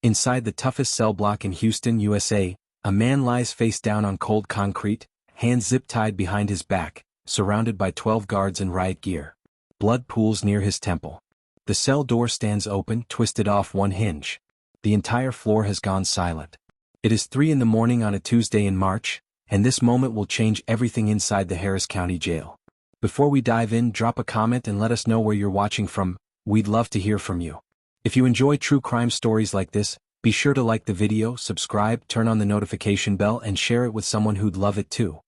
Inside the toughest cell block in Houston, USA, a man lies face down on cold concrete, hands zip-tied behind his back, surrounded by 12 guards in riot gear. Blood pools near his temple. The cell door stands open, twisted off one hinge. The entire floor has gone silent. It is 3 in the morning on a Tuesday in March, and this moment will change everything inside the Harris County Jail. Before we dive in, drop a comment and let us know where you're watching from. We'd love to hear from you. If you enjoy true crime stories like this, be sure to like the video, subscribe, turn on the notification bell, and share it with someone who'd love it too.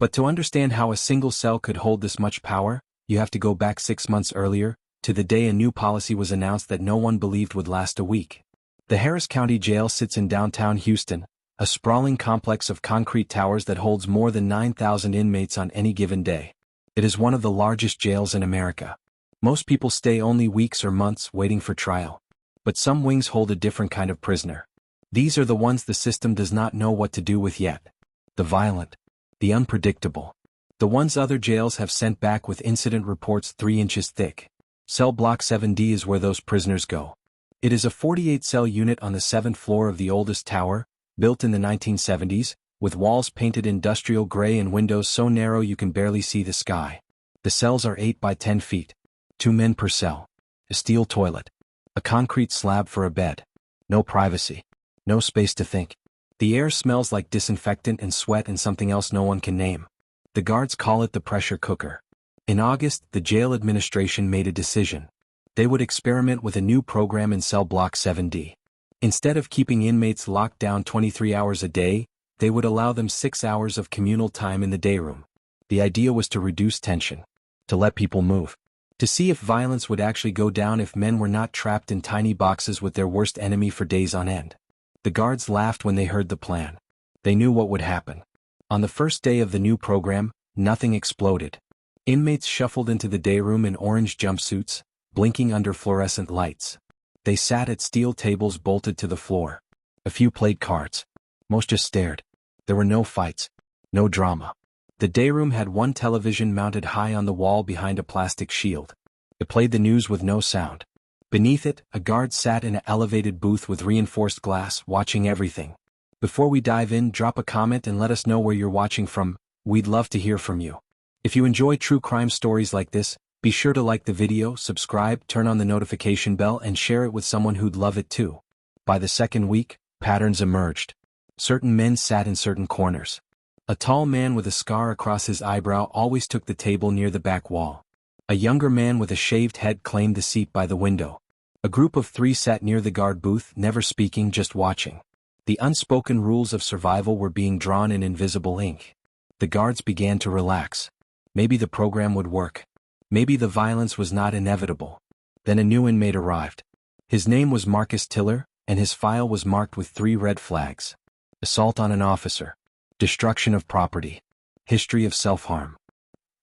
But to understand how a single cell could hold this much power, you have to go back 6 months earlier, to the day a new policy was announced that no one believed would last a week. The Harris County Jail sits in downtown Houston, a sprawling complex of concrete towers that holds more than 9,000 inmates on any given day. It is one of the largest jails in America. Most people stay only weeks or months waiting for trial. But some wings hold a different kind of prisoner. These are the ones the system does not know what to do with yet. The violent. The unpredictable. The ones other jails have sent back with incident reports 3 inches thick. Cellblock 7D is where those prisoners go. It is a 48-cell unit on the 7th floor of the oldest tower, built in the 1970s, with walls painted industrial gray and windows so narrow you can barely see the sky. The cells are 8 by 10 feet. 2 men per cell. A steel toilet. A concrete slab for a bed. No privacy. No space to think. The air smells like disinfectant and sweat and something else no one can name. The guards call it the pressure cooker. In August, the jail administration made a decision. They would experiment with a new program in Cellblock 7D. Instead of keeping inmates locked down 23 hours a day, they would allow them 6 hours of communal time in the day room. The idea was to reduce tension. To let people move. To see if violence would actually go down if men were not trapped in tiny boxes with their worst enemy for days on end. The guards laughed when they heard the plan. They knew what would happen. On the first day of the new program, nothing exploded. Inmates shuffled into the day room in orange jumpsuits, blinking under fluorescent lights. They sat at steel tables bolted to the floor. A few played cards. Most just stared. There were no fights. No drama. The day room had one television mounted high on the wall behind a plastic shield. It played the news with no sound. Beneath it, a guard sat in an elevated booth with reinforced glass, watching everything. Before we dive in, drop a comment and let us know where you're watching from. We'd love to hear from you. If you enjoy true crime stories like this, be sure to like the video, subscribe, turn on the notification bell, and share it with someone who'd love it too. By the second week, patterns emerged. Certain men sat in certain corners. A tall man with a scar across his eyebrow always took the table near the back wall. A younger man with a shaved head claimed the seat by the window. A group of 3 sat near the guard booth, never speaking, just watching. The unspoken rules of survival were being drawn in invisible ink. The guards began to relax. Maybe the program would work. Maybe the violence was not inevitable. Then a new inmate arrived. His name was Marcus Tiller, and his file was marked with 3 red flags. Assault on an officer. Destruction of property. History of self-harm.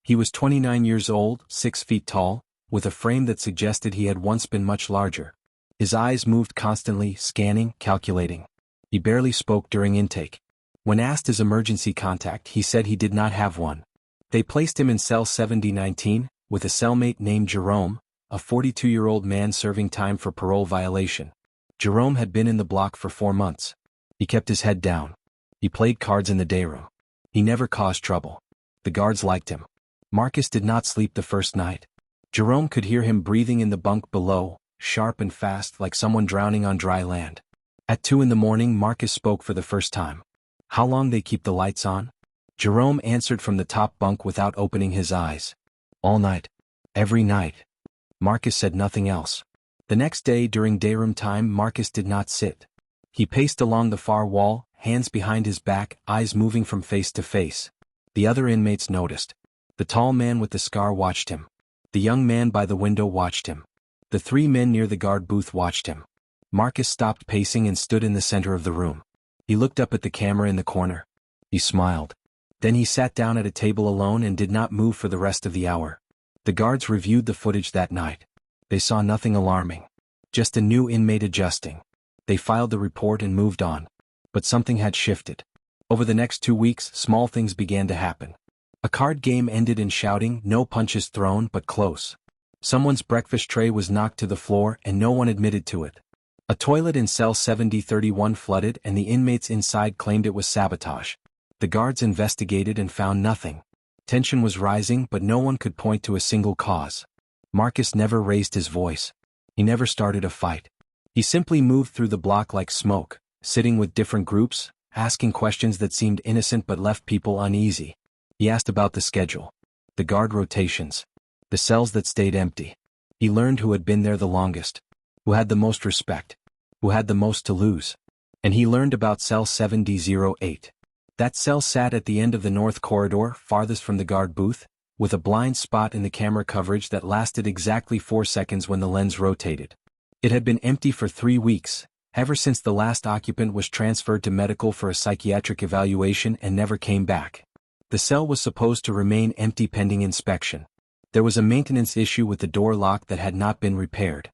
He was 29 years old, 6 feet tall, with a frame that suggested he had once been much larger. His eyes moved constantly, scanning, calculating. He barely spoke during intake. When asked his emergency contact, he said he did not have one. They placed him in cell 7019, with a cellmate named Jerome, a 42-year-old man serving time for parole violation. Jerome had been in the block for 4 months. He kept his head down. He played cards in the day room. He never caused trouble. The guards liked him. Marcus did not sleep the first night. Jerome could hear him breathing in the bunk below, sharp and fast like someone drowning on dry land. At 2 in the morning, Marcus spoke for the first time. How long they keep the lights on? Jerome answered from the top bunk without opening his eyes. All night. Every night. Marcus said nothing else. The next day during dayroom time, Marcus did not sit. He paced along the far wall, hands behind his back, eyes moving from face to face. The other inmates noticed. The tall man with the scar watched him. The young man by the window watched him. The 3 men near the guard booth watched him. Marcus stopped pacing and stood in the center of the room. He looked up at the camera in the corner. He smiled. Then he sat down at a table alone and did not move for the rest of the hour. The guards reviewed the footage that night. They saw nothing alarming. Just a new inmate adjusting. They filed the report and moved on. But something had shifted. Over the next 2 weeks, small things began to happen. A card game ended in shouting, no punches thrown but close. Someone's breakfast tray was knocked to the floor and no one admitted to it. A toilet in cell 7031 flooded and the inmates inside claimed it was sabotage. The guards investigated and found nothing. Tension was rising but no one could point to a single cause. Marcus never raised his voice. He never started a fight. He simply moved through the block like smoke, sitting with different groups, asking questions that seemed innocent but left people uneasy. He asked about the schedule, the guard rotations, the cells that stayed empty. He learned who had been there the longest, who had the most respect, who had the most to lose. And he learned about cell 7008. That cell sat at the end of the north corridor, farthest from the guard booth, with a blind spot in the camera coverage that lasted exactly 4 seconds when the lens rotated. It had been empty for 3 weeks, ever since the last occupant was transferred to medical for a psychiatric evaluation and never came back. The cell was supposed to remain empty pending inspection. There was a maintenance issue with the door lock that had not been repaired.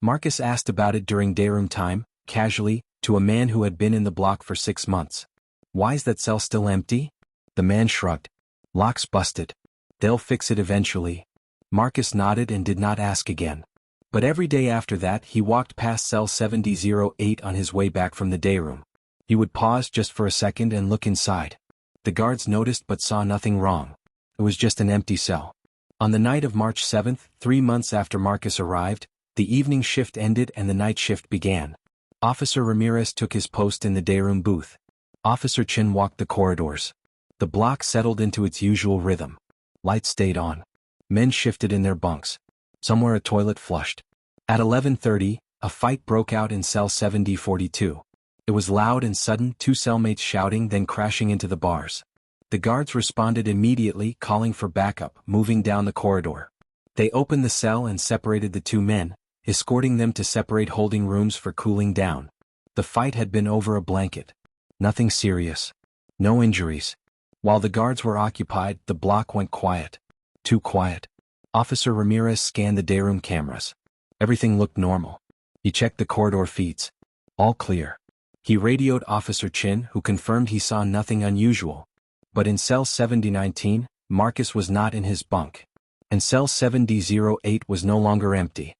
Marcus asked about it during dayroom time, casually, to a man who had been in the block for 6 months. "Why's that cell still empty?" The man shrugged. "Lock's busted. They'll fix it eventually." Marcus nodded and did not ask again. But every day after that he walked past cell 7008 on his way back from the dayroom. He would pause just for a second and look inside. The guards noticed but saw nothing wrong. It was just an empty cell. On the night of March 7th, 3 months after Marcus arrived, the evening shift ended and the night shift began. Officer Ramirez took his post in the dayroom booth. Officer Chin walked the corridors. The block settled into its usual rhythm. Lights stayed on. Men shifted in their bunks. Somewhere a toilet flushed. At 11:30, a fight broke out in cell 7042. It was loud and sudden, 2 cellmates shouting then crashing into the bars. The guards responded immediately, calling for backup, moving down the corridor. They opened the cell and separated the 2 men, escorting them to separate holding rooms for cooling down. The fight had been over a blanket. Nothing serious. No injuries. While the guards were occupied, the block went quiet. Too quiet. Officer Ramirez scanned the dayroom cameras. Everything looked normal. He checked the corridor feeds. All clear. He radioed Officer Chin, who confirmed he saw nothing unusual. But in cell 7019, Marcus was not in his bunk. And cell 7008 was no longer empty.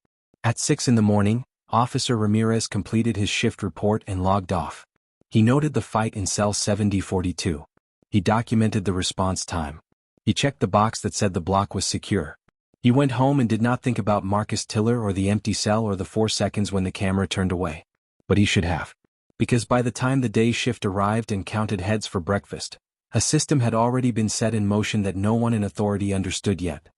At 6 in the morning, Officer Ramirez completed his shift report and logged off. He noted the fight in cell 7042. He documented the response time. He checked the box that said the block was secure. He went home and did not think about Marcus Tiller or the empty cell or the 4 seconds when the camera turned away. But he should have. Because by the time the day shift arrived and counted heads for breakfast, a system had already been set in motion that no one in authority understood yet.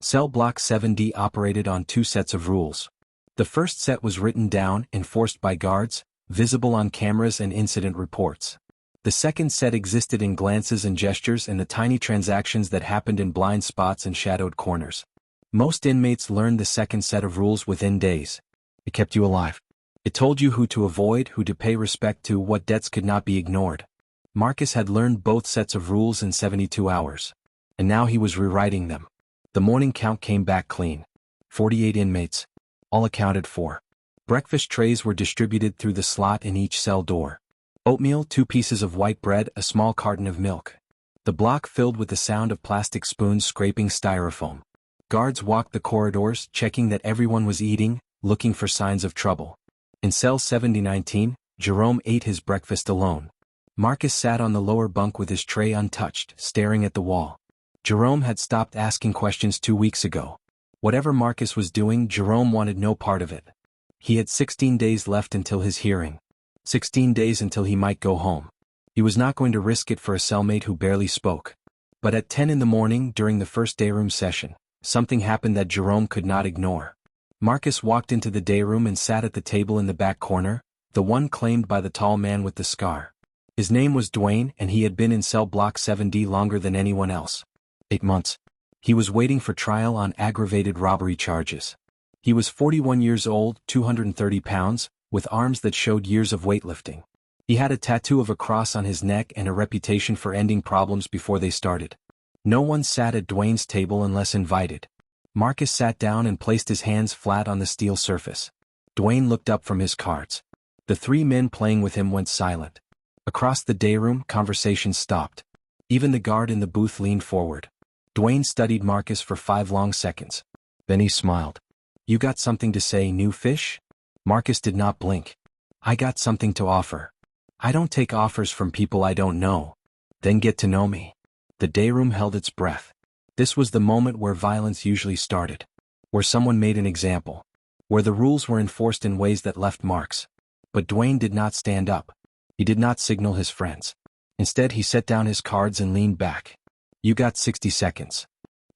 Cellblock 7D operated on 2 sets of rules. The first set was written down, enforced by guards, visible on cameras and incident reports. The second set existed in glances and gestures and the tiny transactions that happened in blind spots and shadowed corners. Most inmates learned the second set of rules within days. It kept you alive. It told you who to avoid, who to pay respect to, what debts could not be ignored. Marcus had learned both sets of rules in 72 hours. And now he was rewriting them. The morning count came back clean. 48 inmates. All accounted for. Breakfast trays were distributed through the slot in each cell door. Oatmeal, 2 pieces of white bread, a small carton of milk. The block filled with the sound of plastic spoons scraping styrofoam. Guards walked the corridors, checking that everyone was eating, looking for signs of trouble. In cell 7019, Jerome ate his breakfast alone. Marcus sat on the lower bunk with his tray untouched, staring at the wall. Jerome had stopped asking questions 2 weeks ago. Whatever Marcus was doing, Jerome wanted no part of it. He had 16 days left until his hearing. 16 days until he might go home. He was not going to risk it for a cellmate who barely spoke. But at 10 in the morning, during the first dayroom session, something happened that Jerome could not ignore. Marcus walked into the dayroom and sat at the table in the back corner, the one claimed by the tall man with the scar. His name was Dwayne and he had been in cell block 7D longer than anyone else. 8 months. He was waiting for trial on aggravated robbery charges. He was 41 years old, 230 pounds, with arms that showed years of weightlifting. He had a tattoo of a cross on his neck and a reputation for ending problems before they started. No one sat at Dwayne's table unless invited. Marcus sat down and placed his hands flat on the steel surface. Dwayne looked up from his cards. The 3 men playing with him went silent. Across the dayroom, conversation stopped. Even the guard in the booth leaned forward. Dwayne studied Marcus for 5 long seconds. Then he smiled. "You got something to say, new fish?" Marcus did not blink. I got something to offer. I don't take offers from people I don't know. Then get to know me. The day room held its breath. This was the moment where violence usually started. Where someone made an example. Where the rules were enforced in ways that left marks. But Dwayne did not stand up. He did not signal his friends. Instead, he set down his cards and leaned back. You got 60 seconds.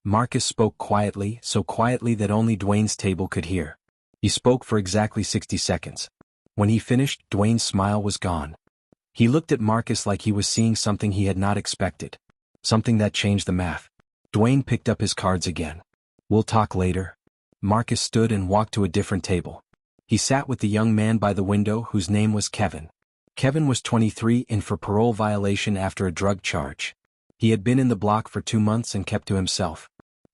Marcus spoke quietly, so quietly that only Dwayne's table could hear. He spoke for exactly 60 seconds. When he finished, Dwayne's smile was gone. He looked at Marcus like he was seeing something he had not expected. Something that changed the math. Dwayne picked up his cards again. We'll talk later. Marcus stood and walked to a different table. He sat with the young man by the window whose name was Kevin. Kevin was 23 in for parole violation after a drug charge. He had been in the block for 2 months and kept to himself.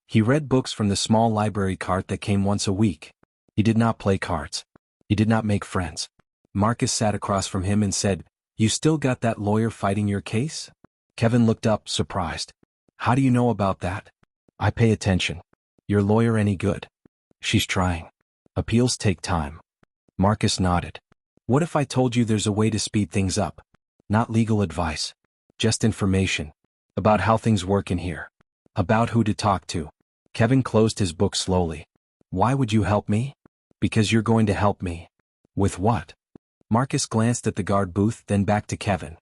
He read books from the small library cart that came once a week. He did not play cards. He did not make friends. Marcus sat across from him and said, "You still got that lawyer fighting your case?" Kevin looked up, surprised. "How do you know about that?" "I pay attention." "Your lawyer any good?" "She's trying. Appeals take time." Marcus nodded. "What if I told you there's a way to speed things up? Not legal advice. Just information. About how things work in here. About who to talk to." Kevin closed his book slowly. "Why would you help me?" "Because you're going to help me." "With what?" Marcus glanced at the guard booth, then back to Kevin.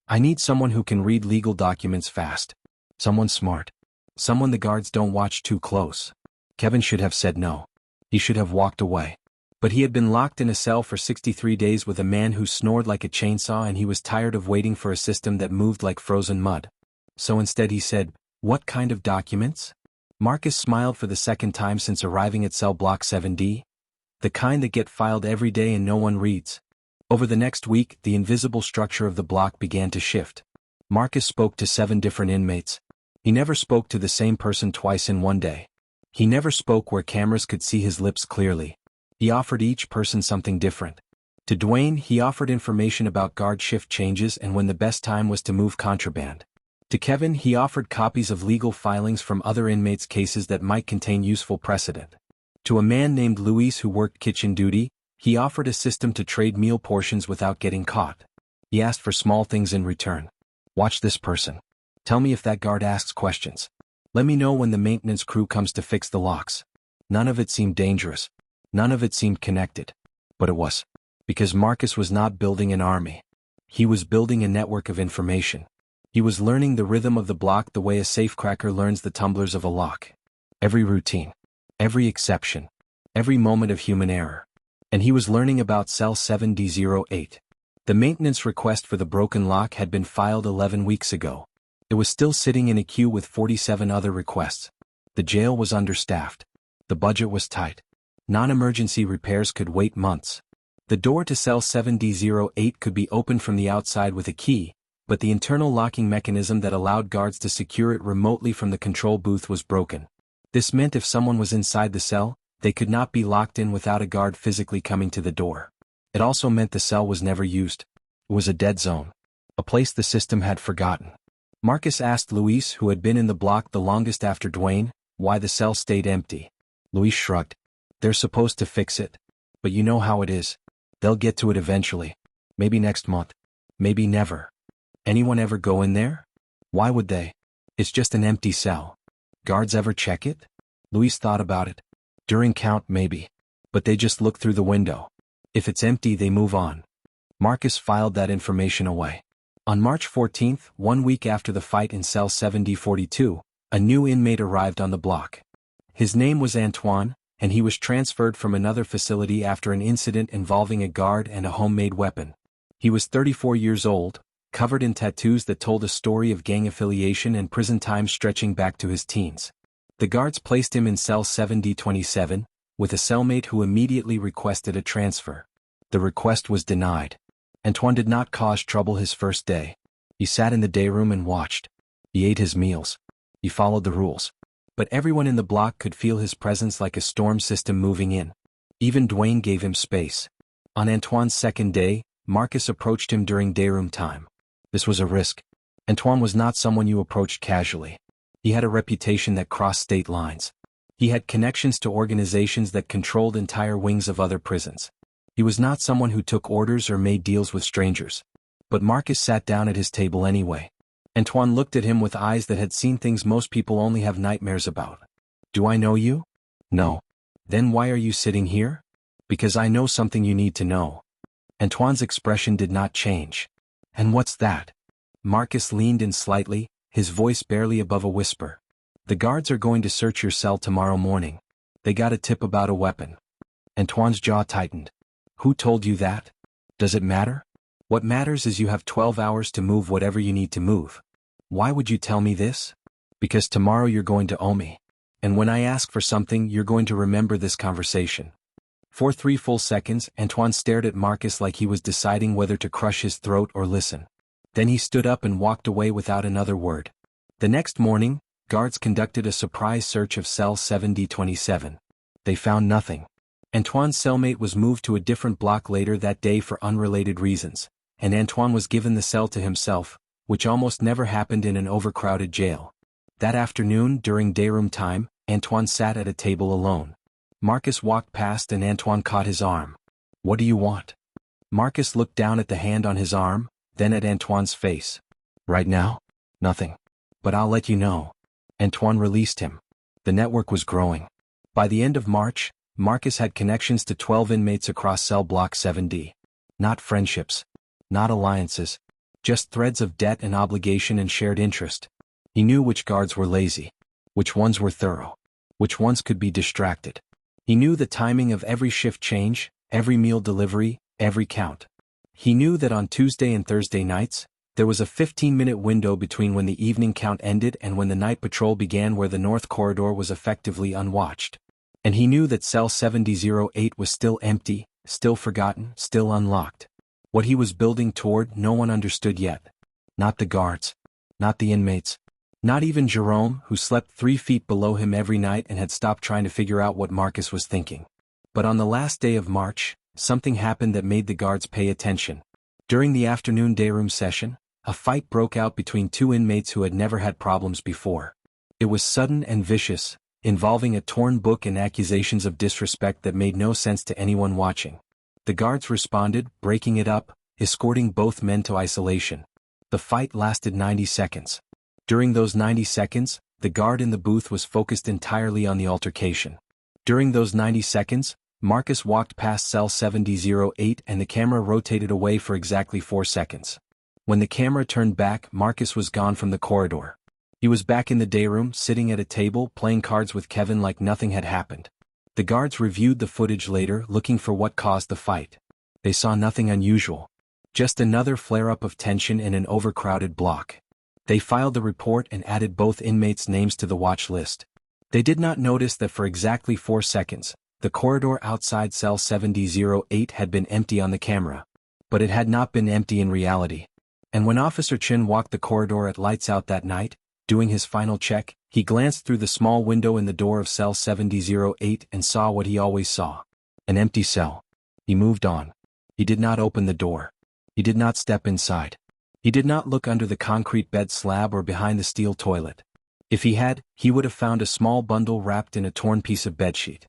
"I need someone who can read legal documents fast. Someone smart. Someone the guards don't watch too close." Kevin should have said no. He should have walked away. But he had been locked in a cell for 63 days with a man who snored like a chainsaw, and he was tired of waiting for a system that moved like frozen mud. So instead he said, "What kind of documents?" Marcus smiled for the second time since arriving at Cellblock 7D. "The kind that get filed every day and no one reads." Over the next week, the invisible structure of the block began to shift. Marcus spoke to 7 different inmates. He never spoke to the same person twice in one day. He never spoke where cameras could see his lips clearly. He offered each person something different. To Dwayne, he offered information about guard shift changes and when the best time was to move contraband. To Kevin, he offered copies of legal filings from other inmates' cases that might contain useful precedent. To a man named Luis who worked kitchen duty, he offered a system to trade meal portions without getting caught. He asked for small things in return. "Watch this person. Tell me if that guard asks questions. Let me know when the maintenance crew comes to fix the locks." None of it seemed dangerous. None of it seemed connected. But it was. Because Marcus was not building an army. He was building a network of information. He was learning the rhythm of the block the way a safecracker learns the tumblers of a lock. Every routine. Every exception. Every moment of human error. And he was learning about Cell 7D08. The maintenance request for the broken lock had been filed 11 weeks ago. It was still sitting in a queue with 47 other requests. The jail was understaffed. The budget was tight. Non-emergency repairs could wait months. The door to Cell 7D08 could be opened from the outside with a key, but the internal locking mechanism that allowed guards to secure it remotely from the control booth was broken. This meant if someone was inside the cell, they could not be locked in without a guard physically coming to the door. It also meant the cell was never used. It was a dead zone. A place the system had forgotten. Marcus asked Luis, who had been in the block the longest after Dwayne, why the cell stayed empty. Luis shrugged. "They're supposed to fix it. But you know how it is. They'll get to it eventually. Maybe next month. Maybe never." "Anyone ever go in there?" "Why would they? It's just an empty cell." "Guards ever check it?" Luis thought about it. "During count, maybe. But they just look through the window. If it's empty, they move on." Marcus filed that information away. On March 14th, 1 week after the fight in Cell 7D42, a new inmate arrived on the block. His name was Antoine, and he was transferred from another facility after an incident involving a guard and a homemade weapon. He was 34 years old, covered in tattoos that told a story of gang affiliation and prison time stretching back to his teens. The guards placed him in Cell 7D27, with a cellmate who immediately requested a transfer. The request was denied. Antoine did not cause trouble his first day. He sat in the day room and watched. He ate his meals. He followed the rules. But everyone in the block could feel his presence like a storm system moving in. Even Dwayne gave him space. On Antoine's second day, Marcus approached him during dayroom time. This was a risk. Antoine was not someone you approached casually. He had a reputation that crossed state lines. He had connections to organizations that controlled entire wings of other prisons. He was not someone who took orders or made deals with strangers. But Marcus sat down at his table anyway. Antoine looked at him with eyes that had seen things most people only have nightmares about. Do I know you? No. Then why are you sitting here? Because I know something you need to know. Antoine's expression did not change. And what's that? Marcus leaned in slightly, his voice barely above a whisper. The guards are going to search your cell tomorrow morning. They got a tip about a weapon. Antoine's jaw tightened. Who told you that? Does it matter? What matters is you have 12 hours to move whatever you need to move. Why would you tell me this? Because tomorrow you're going to owe me. And when I ask for something, you're going to remember this conversation. For 3 full seconds, Antoine stared at Marcus like he was deciding whether to crush his throat or listen. Then he stood up and walked away without another word. The next morning, guards conducted a surprise search of cell 7D27. They found nothing. Antoine's cellmate was moved to a different block later that day for unrelated reasons, and Antoine was given the cell to himself, which almost never happened in an overcrowded jail. That afternoon, during dayroom time, Antoine sat at a table alone. Marcus walked past and Antoine caught his arm. What do you want? Marcus looked down at the hand on his arm, then at Antoine's face. Right now? Nothing. But I'll let you know. Antoine released him. The network was growing. By the end of March, Marcus had connections to 12 inmates across Cellblock 7D. Not friendships. Not alliances. Just threads of debt and obligation and shared interest. He knew which guards were lazy. Which ones were thorough. Which ones could be distracted. He knew the timing of every shift change, every meal delivery, every count. He knew that on Tuesday and Thursday nights, there was a 15-minute window between when the evening count ended and when the night patrol began where the North Corridor was effectively unwatched. And he knew that cell 7008 was still empty, still forgotten, still unlocked. What he was building toward no one understood yet. Not the guards. Not the inmates. Not even Jerome, who slept 3 feet below him every night and had stopped trying to figure out what Marcus was thinking. But on the last day of March, something happened that made the guards pay attention. During the afternoon dayroom session, a fight broke out between 2 inmates who had never had problems before. It was sudden and vicious, involving a torn book and accusations of disrespect that made no sense to anyone watching. The guards responded, breaking it up, escorting both men to isolation. The fight lasted 90 seconds. During those 90 seconds, the guard in the booth was focused entirely on the altercation. During those 90 seconds, Marcus walked past cell 7008 and the camera rotated away for exactly 4 seconds. When the camera turned back, Marcus was gone from the corridor. He was back in the dayroom, sitting at a table, playing cards with Kevin like nothing had happened. The guards reviewed the footage later, looking for what caused the fight. They saw nothing unusual. Just another flare-up of tension in an overcrowded block. They filed the report and added both inmates' names to the watch list. They did not notice that for exactly 4 seconds, the corridor outside cell 7008 had been empty on the camera. But it had not been empty in reality. And when Officer Chin walked the corridor at lights out that night, doing his final check, he glanced through the small window in the door of cell 7008 and saw what he always saw. An empty cell. He moved on. He did not open the door. He did not step inside. He did not look under the concrete bed slab or behind the steel toilet. If he had, he would have found a small bundle wrapped in a torn piece of bedsheet.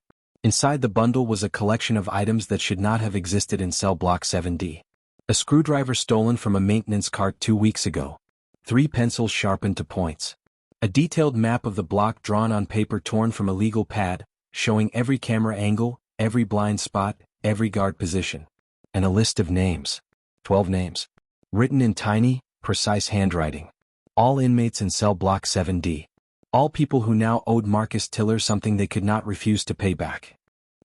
Inside the bundle was a collection of items that should not have existed in cell block 7D. A screwdriver stolen from a maintenance cart 2 weeks ago. 3 pencils sharpened to points. A detailed map of the block drawn on paper torn from a legal pad, showing every camera angle, every blind spot, every guard position. And a list of names. 12 names. Written in tiny, precise handwriting. All inmates in cell block 7D. All people who now owed Marcus Tiller something they could not refuse to pay back.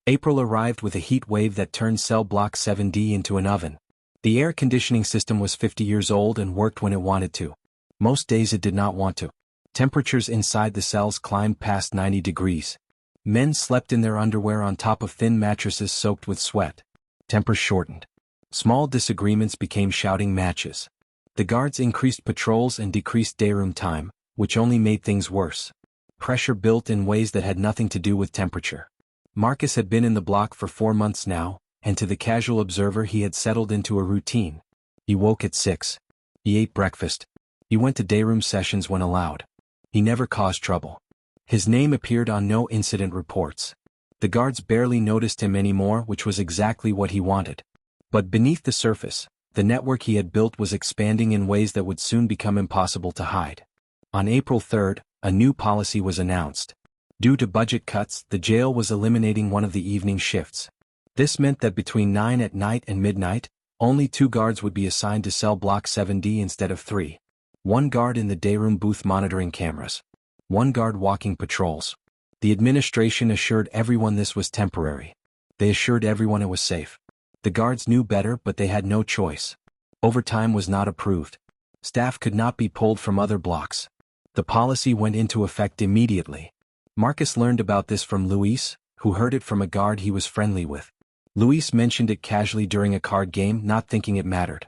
April arrived with a heat wave that turned cell block 7D into an oven. The air conditioning system was 50 years old and worked when it wanted to. Most days it did not want to. Temperatures inside the cells climbed past 90 degrees. Men slept in their underwear on top of thin mattresses soaked with sweat. Tempers shortened. Small disagreements became shouting matches. The guards increased patrols and decreased dayroom time, which only made things worse. Pressure built in ways that had nothing to do with temperature. Marcus had been in the block for 4 months now, and to the casual observer he had settled into a routine. He woke at 6. He ate breakfast. He went to dayroom sessions when allowed. He never caused trouble. His name appeared on no incident reports. The guards barely noticed him anymore, which was exactly what he wanted. But beneath the surface, the network he had built was expanding in ways that would soon become impossible to hide. On April 3rd, a new policy was announced. Due to budget cuts, the jail was eliminating one of the evening shifts. This meant that between 9 at night and midnight, only 2 guards would be assigned to cell block 7D instead of 3. 1 guard in the dayroom booth monitoring cameras. 1 guard walking patrols. The administration assured everyone this was temporary. They assured everyone it was safe. The guards knew better, but they had no choice. Overtime was not approved. Staff could not be pulled from other blocks. The policy went into effect immediately. Marcus learned about this from Luis, who heard it from a guard he was friendly with. Luis mentioned it casually during a card game, not thinking it mattered.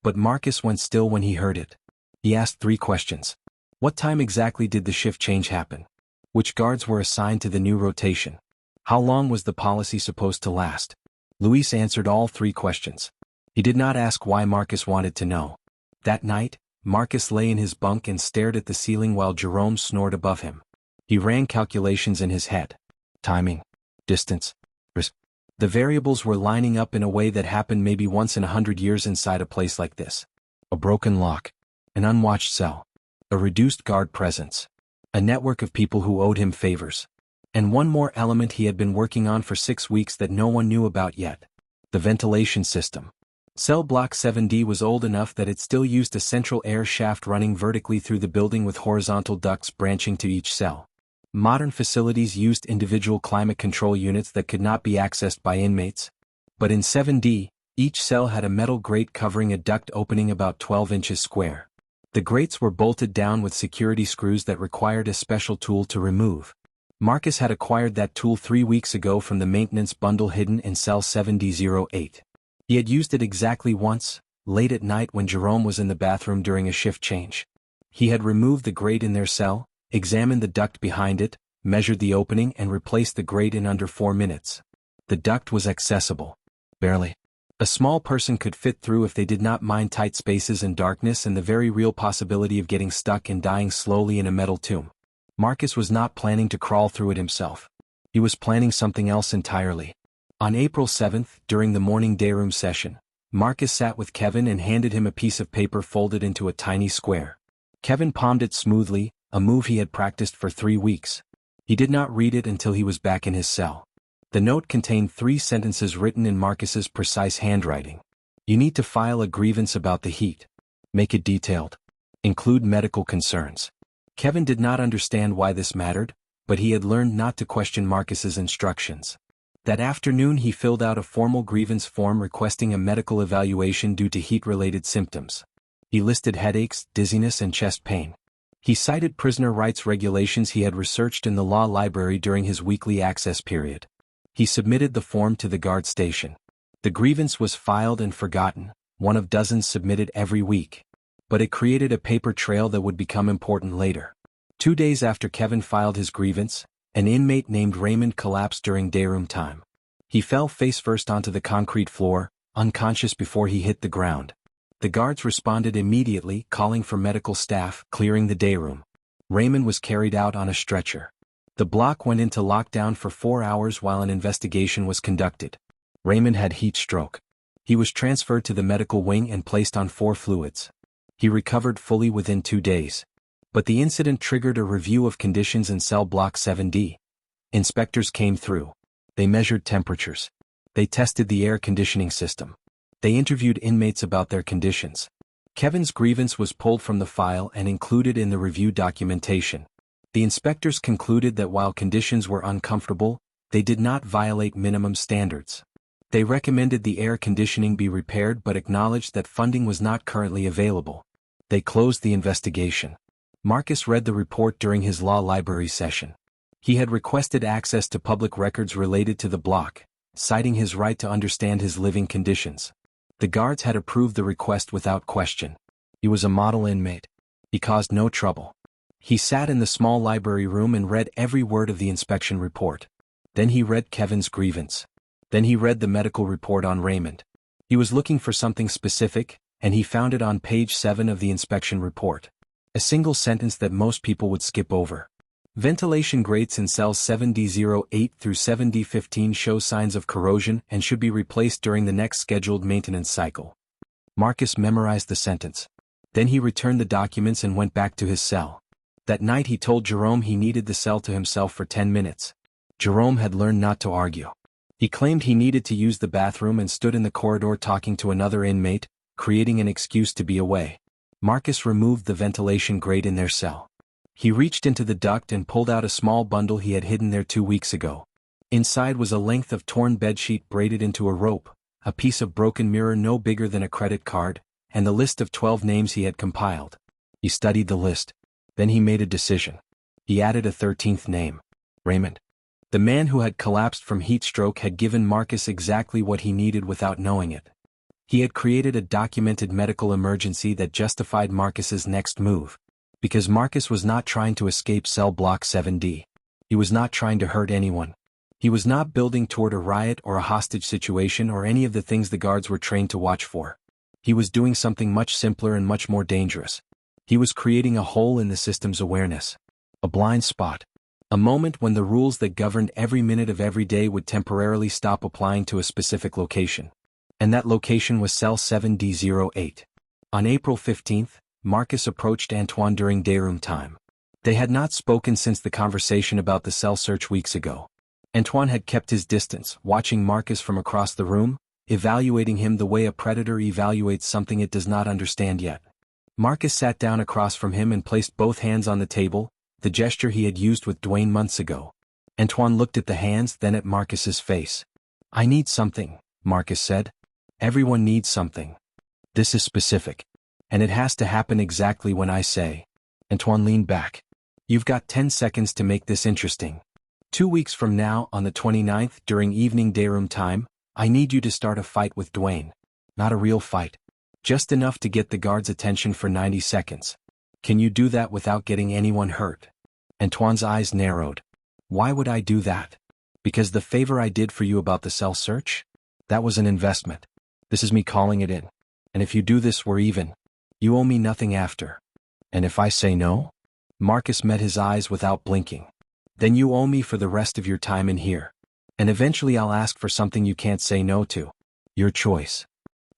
But Marcus went still when he heard it. He asked 3 questions. What time exactly did the shift change happen? Which guards were assigned to the new rotation? How long was the policy supposed to last? Luis answered all 3 questions. He did not ask why Marcus wanted to know. That night, Marcus lay in his bunk and stared at the ceiling while Jerome snored above him. He ran calculations in his head. Timing, distance, risk. The variables were lining up in a way that happened maybe once in 100 years inside a place like this. A broken lock. An unwatched cell. A reduced guard presence. A network of people who owed him favors. And one more element he had been working on for 6 weeks that no one knew about yet. The ventilation system. Cell block 7D was old enough that it still used a central air shaft running vertically through the building with horizontal ducts branching to each cell. Modern facilities used individual climate control units that could not be accessed by inmates. But in 7D, each cell had a metal grate covering a duct opening about 12 inches square. The grates were bolted down with security screws that required a special tool to remove. Marcus had acquired that tool 3 weeks ago from the maintenance bundle hidden in cell 7D08. He had used it exactly once, late at night when Jerome was in the bathroom during a shift change. He had removed the grate in their cell, examined the duct behind it, measured the opening and replaced the grate in under 4 minutes. The duct was accessible. Barely. A small person could fit through if they did not mind tight spaces and darkness and the very real possibility of getting stuck and dying slowly in a metal tomb. Marcus was not planning to crawl through it himself. He was planning something else entirely. On April 7th, during the morning dayroom session, Marcus sat with Kevin and handed him a piece of paper folded into a tiny square. Kevin palmed it smoothly, a move he had practiced for 3 weeks. He did not read it until he was back in his cell. The note contained 3 sentences written in Marcus's precise handwriting. You need to file a grievance about the heat. Make it detailed. Include medical concerns. Kevin did not understand why this mattered, but he had learned not to question Marcus's instructions. That afternoon he filled out a formal grievance form requesting a medical evaluation due to heat-related symptoms. He listed headaches, dizziness and chest pain. He cited prisoner rights regulations he had researched in the law library during his weekly access period. He submitted the form to the guard station. The grievance was filed and forgotten, one of dozens submitted every week. But it created a paper trail that would become important later. 2 days after Kevin filed his grievance, an inmate named Raymond collapsed during dayroom time. He fell face-first onto the concrete floor, unconscious before he hit the ground. The guards responded immediately, calling for medical staff, clearing the dayroom. Raymond was carried out on a stretcher. The block went into lockdown for 4 hours while an investigation was conducted. Raymond had heat stroke. He was transferred to the medical wing and placed on 4 fluids. He recovered fully within 2 days. But the incident triggered a review of conditions in cell block 7D. Inspectors came through. They measured temperatures. They tested the air conditioning system. They interviewed inmates about their conditions. Kevin's grievance was pulled from the file and included in the review documentation. The inspectors concluded that while conditions were uncomfortable, they did not violate minimum standards. They recommended the air conditioning be repaired but acknowledged that funding was not currently available. They closed the investigation. Marcus read the report during his law library session. He had requested access to public records related to the block, citing his right to understand his living conditions. The guards had approved the request without question. He was a model inmate. He caused no trouble. He sat in the small library room and read every word of the inspection report. Then he read Kevin's grievance. Then he read the medical report on Raymond. He was looking for something specific, and he found it on page 7 of the inspection report. A single sentence that most people would skip over. Ventilation grates in cells 7D08 through 7D15 show signs of corrosion and should be replaced during the next scheduled maintenance cycle. Marcus memorized the sentence. Then he returned the documents and went back to his cell. That night he told Jerome he needed the cell to himself for 10 minutes. Jerome had learned not to argue. He claimed he needed to use the bathroom and stood in the corridor talking to another inmate, creating an excuse to be away. Marcus removed the ventilation grate in their cell. He reached into the duct and pulled out a small bundle he had hidden there 2 weeks ago. Inside was a length of torn bedsheet braided into a rope, a piece of broken mirror no bigger than a credit card, and the list of 12 names he had compiled. He studied the list. Then he made a decision. He added a 13th name. Raymond. The man who had collapsed from heat stroke had given Marcus exactly what he needed without knowing it. He had created a documented medical emergency that justified Marcus's next move. Because Marcus was not trying to escape cell block 7D. He was not trying to hurt anyone. He was not building toward a riot or a hostage situation or any of the things the guards were trained to watch for. He was doing something much simpler and much more dangerous. He was creating a hole in the system's awareness. A blind spot. A moment when the rules that governed every minute of every day would temporarily stop applying to a specific location. And that location was cell 7D08. On April 15th, Marcus approached Antoine during dayroom time. They had not spoken since the conversation about the cell search weeks ago. Antoine had kept his distance, watching Marcus from across the room, evaluating him the way a predator evaluates something it does not understand yet. Marcus sat down across from him and placed both hands on the table, the gesture he had used with Dwayne months ago. Antoine looked at the hands, then at Marcus's face. "I need something," Marcus said. "Everyone needs something. This is specific. And it has to happen exactly when I say." Antoine leaned back. "You've got 10 seconds to make this interesting. 2 weeks from now, on the 29th, during evening dayroom time, I need you to start a fight with Dwayne. Not a real fight. Just enough to get the guard's attention for 90 seconds. Can you do that without getting anyone hurt?" Antoine's eyes narrowed. "Why would I do that? Because the favor I did for you about the cell search? That was an investment. This is me calling it in. And if you do this, we're even. You owe me nothing after. And if I say no?" Marcus met his eyes without blinking. "Then you owe me for the rest of your time in here. And eventually I'll ask for something you can't say no to. Your choice."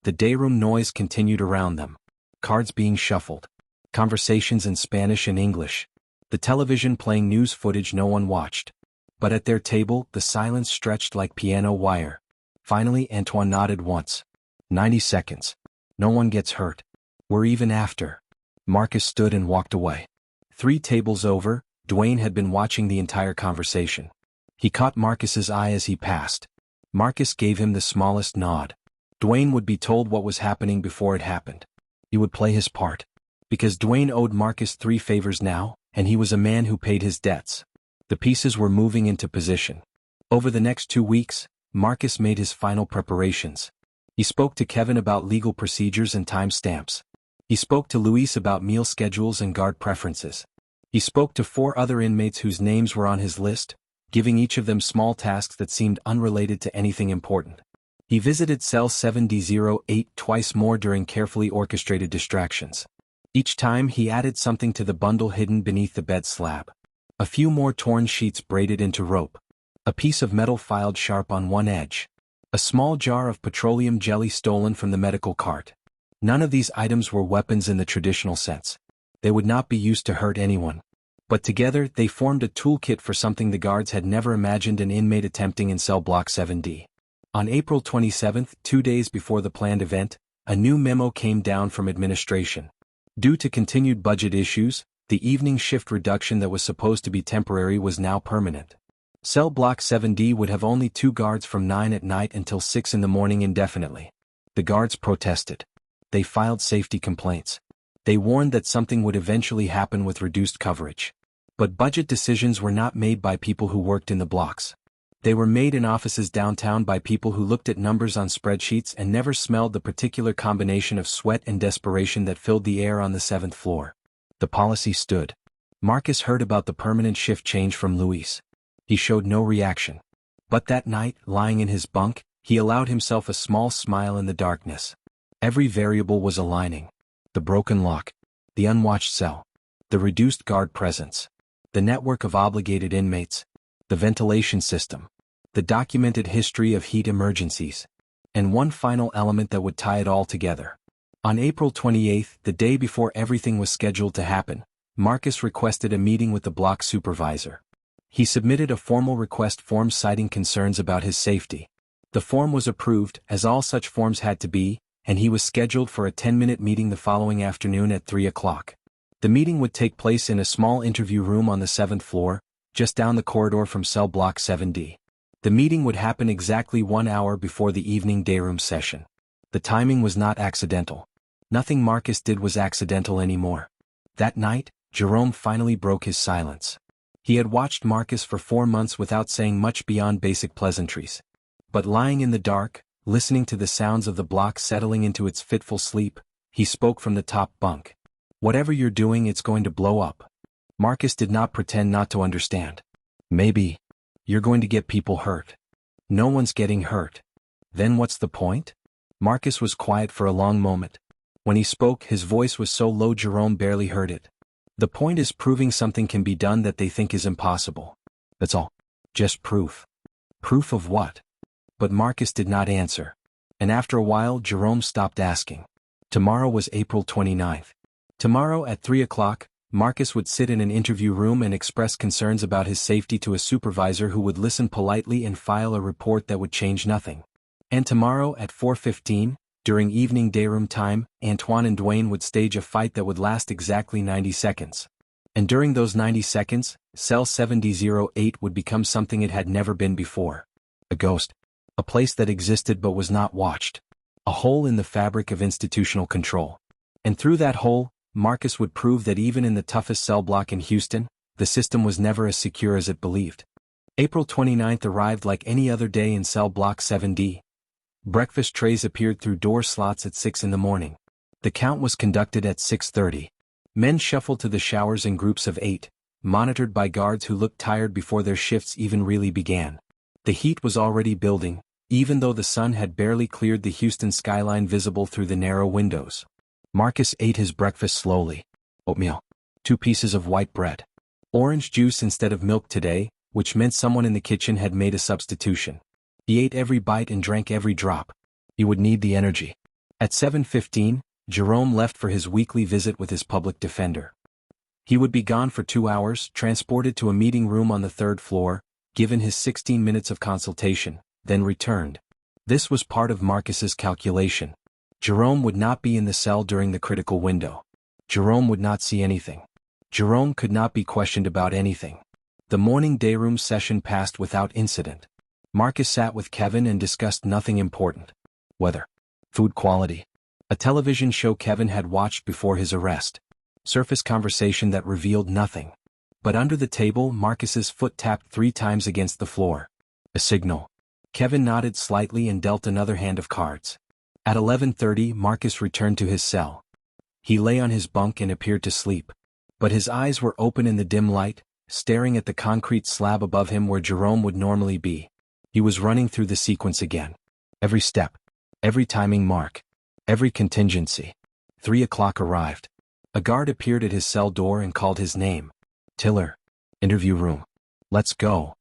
The dayroom noise continued around them. Cards being shuffled. Conversations in Spanish and English. The television playing news footage no one watched. But at their table, the silence stretched like piano wire. Finally, Antoine nodded once. 90 seconds. No one gets hurt. We're even after. Marcus stood and walked away. 3 tables over, Dwayne had been watching the entire conversation. He caught Marcus's eye as he passed. Marcus gave him the smallest nod. Dwayne would be told what was happening before it happened. He would play his part. Because Dwayne owed Marcus 3 favors now, and he was a man who paid his debts. The pieces were moving into position. Over the next 2 weeks, Marcus made his final preparations. He spoke to Kevin about legal procedures and timestamps. He spoke to Luis about meal schedules and guard preferences. He spoke to 4 other inmates whose names were on his list, giving each of them small tasks that seemed unrelated to anything important. He visited cell 7D08 twice more during carefully orchestrated distractions. Each time he added something to the bundle hidden beneath the bed slab. A few more torn sheets braided into rope. A piece of metal filed sharp on one edge. A small jar of petroleum jelly stolen from the medical cart. None of these items were weapons in the traditional sense. They would not be used to hurt anyone. But together they formed a toolkit for something the guards had never imagined an inmate attempting in cell block 7D. On April 27th, 2 days before the planned event, a new memo came down from administration. Due to continued budget issues, the evening shift reduction that was supposed to be temporary was now permanent. Cell block 7D would have only 2 guards from 9 at night until 6 in the morning indefinitely. The guards protested. They filed safety complaints. They warned that something would eventually happen with reduced coverage. But budget decisions were not made by people who worked in the blocks. They were made in offices downtown by people who looked at numbers on spreadsheets and never smelled the particular combination of sweat and desperation that filled the air on the 7th floor. The policy stood. Marcus heard about the permanent shift change from Luis. He showed no reaction. But that night, lying in his bunk, he allowed himself a small smile in the darkness. Every variable was aligning. The broken lock. The unwatched cell. The reduced guard presence. the network of obligated inmates, the ventilation system, the documented history of heat emergencies, and one final element that would tie it all together. On April 28, the day before everything was scheduled to happen, Marcus requested a meeting with the block supervisor. He submitted a formal request form citing concerns about his safety. The form was approved, as all such forms had to be, and he was scheduled for a 10-minute meeting the following afternoon at 3 o'clock. The meeting would take place in a small interview room on the 7th floor, just down the corridor from cell block 7D. The meeting would happen exactly 1 hour before the evening dayroom session. The timing was not accidental. Nothing Marcus did was accidental anymore. That night, Jerome finally broke his silence. He had watched Marcus for 4 months without saying much beyond basic pleasantries. But lying in the dark, listening to the sounds of the block settling into its fitful sleep, he spoke from the top bunk. "Whatever you're doing, it's going to blow up." Marcus did not pretend not to understand. "Maybe. You're going to get people hurt." "No one's getting hurt." "Then what's the point?" Marcus was quiet for a long moment. When he spoke, his voice was so low Jerome barely heard it. "The point is proving something can be done that they think is impossible. That's all. Just proof." "Proof of what?" But Marcus did not answer. And after a while Jerome stopped asking. Tomorrow was April 29th. Tomorrow at 3 o'clock, Marcus would sit in an interview room and express concerns about his safety to a supervisor who would listen politely and file a report that would change nothing. And tomorrow at 4:15, during evening dayroom time, Antoine and Dwayne would stage a fight that would last exactly 90 seconds. And during those 90 seconds, Cell 7008 would become something it had never been before. A ghost. A place that existed but was not watched. A hole in the fabric of institutional control. And through that hole, Marcus would prove that even in the toughest cell block in Houston, the system was never as secure as it believed. April 29th arrived like any other day in cell block 7D. Breakfast trays appeared through door slots at 6 in the morning. The count was conducted at 6:30. Men shuffled to the showers in groups of 8, monitored by guards who looked tired before their shifts even really began. The heat was already building, even though the sun had barely cleared the Houston skyline visible through the narrow windows. Marcus ate his breakfast slowly. Oatmeal. 2 pieces of white bread. Orange juice instead of milk today, which meant someone in the kitchen had made a substitution. He ate every bite and drank every drop. He would need the energy. At 7:15, Jerome left for his weekly visit with his public defender. He would be gone for 2 hours, transported to a meeting room on the 3rd floor, given his 16 minutes of consultation, then returned. This was part of Marcus's calculation. Jerome would not be in the cell during the critical window. Jerome would not see anything. Jerome could not be questioned about anything. The morning dayroom session passed without incident. Marcus sat with Kevin and discussed nothing important. Weather. Food quality. A television show Kevin had watched before his arrest. Surface conversation that revealed nothing. But under the table, Marcus's foot tapped 3 times against the floor. A signal. Kevin nodded slightly and dealt another hand of cards. At 11:30, Marcus returned to his cell. He lay on his bunk and appeared to sleep. But his eyes were open in the dim light, staring at the concrete slab above him where Jerome would normally be. He was running through the sequence again. Every step. Every timing mark. Every contingency. 3 o'clock arrived. A guard appeared at his cell door and called his name. Tiller. Interview room. Let's go.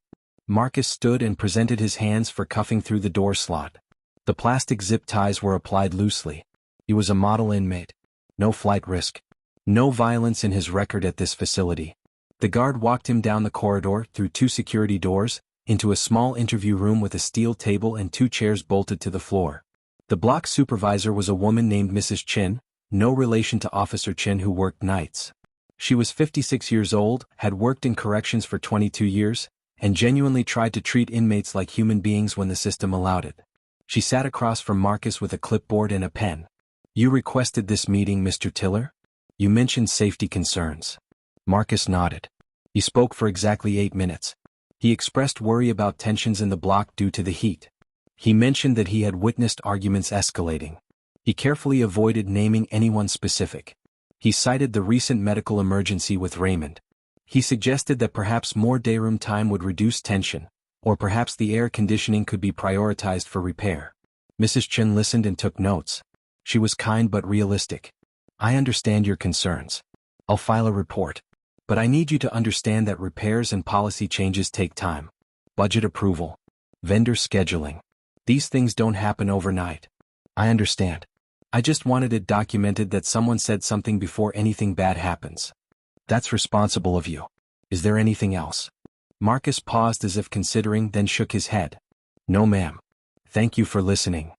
Marcus stood and presented his hands for cuffing through the door slot. The plastic zip ties were applied loosely. He was a model inmate. No flight risk. No violence in his record at this facility. The guard walked him down the corridor, through 2 security doors, into a small interview room with a steel table and 2 chairs bolted to the floor. The block supervisor was a woman named Mrs. Chin, no relation to Officer Chin who worked nights. She was 56 years old, had worked in corrections for 22 years, and genuinely tried to treat inmates like human beings when the system allowed it. She sat across from Marcus with a clipboard and a pen. "You requested this meeting, Mr. Tiller? You mentioned safety concerns." Marcus nodded. He spoke for exactly 8 minutes. He expressed worry about tensions in the block due to the heat. He mentioned that he had witnessed arguments escalating. He carefully avoided naming anyone specific. He cited the recent medical emergency with Raymond. He suggested that perhaps more dayroom time would reduce tension, or perhaps the air conditioning could be prioritized for repair. Mrs. Chin listened and took notes. She was kind but realistic. "I understand your concerns. I'll file a report. But I need you to understand that repairs and policy changes take time. Budget approval. Vendor scheduling. These things don't happen overnight. I understand. I just wanted it documented that someone said something before anything bad happens. That's responsible of you. Is there anything else? Marcus paused as if considering, then shook his head. No, ma'am. Thank you for listening.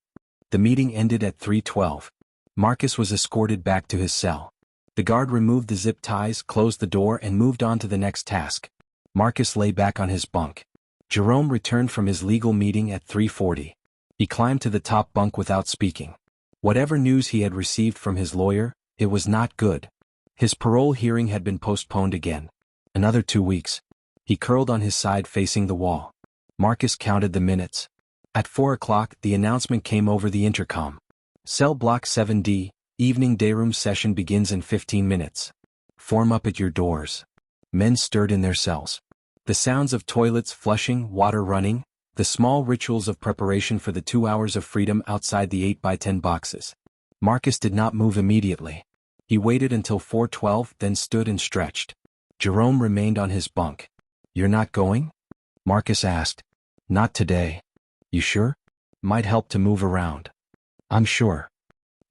The meeting ended at 3:12. Marcus was escorted back to his cell. The guard removed the zip ties, closed the door, and moved on to the next task. Marcus lay back on his bunk. Jerome returned from his legal meeting at 3:40. He climbed to the top bunk without speaking. Whatever news he had received from his lawyer, it was not good. His parole hearing had been postponed again. Another 2 weeks. He curled on his side facing the wall. Marcus counted the minutes. At 4 o'clock, the announcement came over the intercom. Cellblock 7D, evening dayroom session begins in 15 minutes. Form up at your doors. Men stirred in their cells. The sounds of toilets flushing, water running, the small rituals of preparation for the 2 hours of freedom outside the 8x10 boxes. Marcus did not move immediately. He waited until 4:12, then stood and stretched. Jerome remained on his bunk. You're not going? Marcus asked. Not today. You sure? Might help to move around. I'm sure.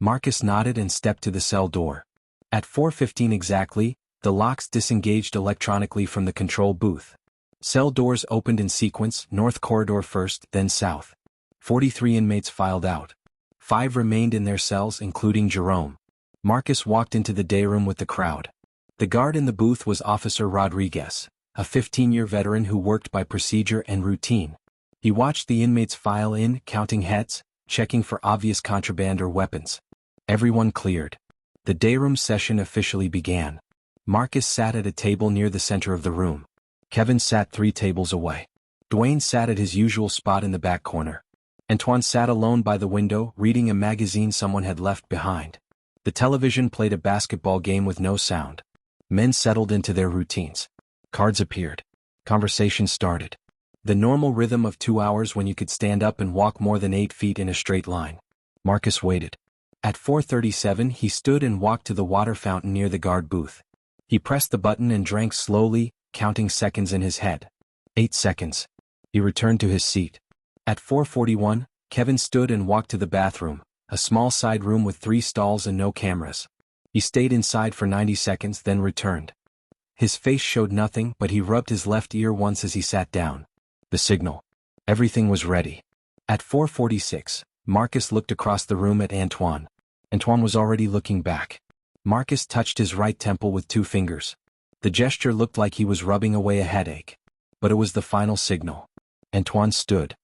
Marcus nodded and stepped to the cell door. At 4:15 exactly, the locks disengaged electronically from the control booth. Cell doors opened in sequence, north corridor first, then south. 43 inmates filed out. 5 remained in their cells, including Jerome. Marcus walked into the dayroom with the crowd. The guard in the booth was Officer Rodriguez, a 15-year veteran who worked by procedure and routine. He watched the inmates file in, counting heads, checking for obvious contraband or weapons. Everyone cleared. The dayroom session officially began. Marcus sat at a table near the center of the room. Kevin sat 3 tables away. Dwayne sat at his usual spot in the back corner. Antoine sat alone by the window, reading a magazine someone had left behind. The television played a basketball game with no sound. Men settled into their routines. Cards appeared. Conversation started. The normal rhythm of 2 hours when you could stand up and walk more than 8 feet in a straight line. Marcus waited. At 4:37 he stood and walked to the water fountain near the guard booth. He pressed the button and drank slowly, counting seconds in his head. 8 seconds. He returned to his seat. At 4:41, Kevin stood and walked to the bathroom, a small side room with 3 stalls and no cameras. He stayed inside for 90 seconds, then returned. His face showed nothing, but he rubbed his left ear once as he sat down. The signal. Everything was ready. At 4:46, Marcus looked across the room at Antoine. Antoine was already looking back. Marcus touched his right temple with 2 fingers. The gesture looked like he was rubbing away a headache. But it was the final signal. Antoine stood.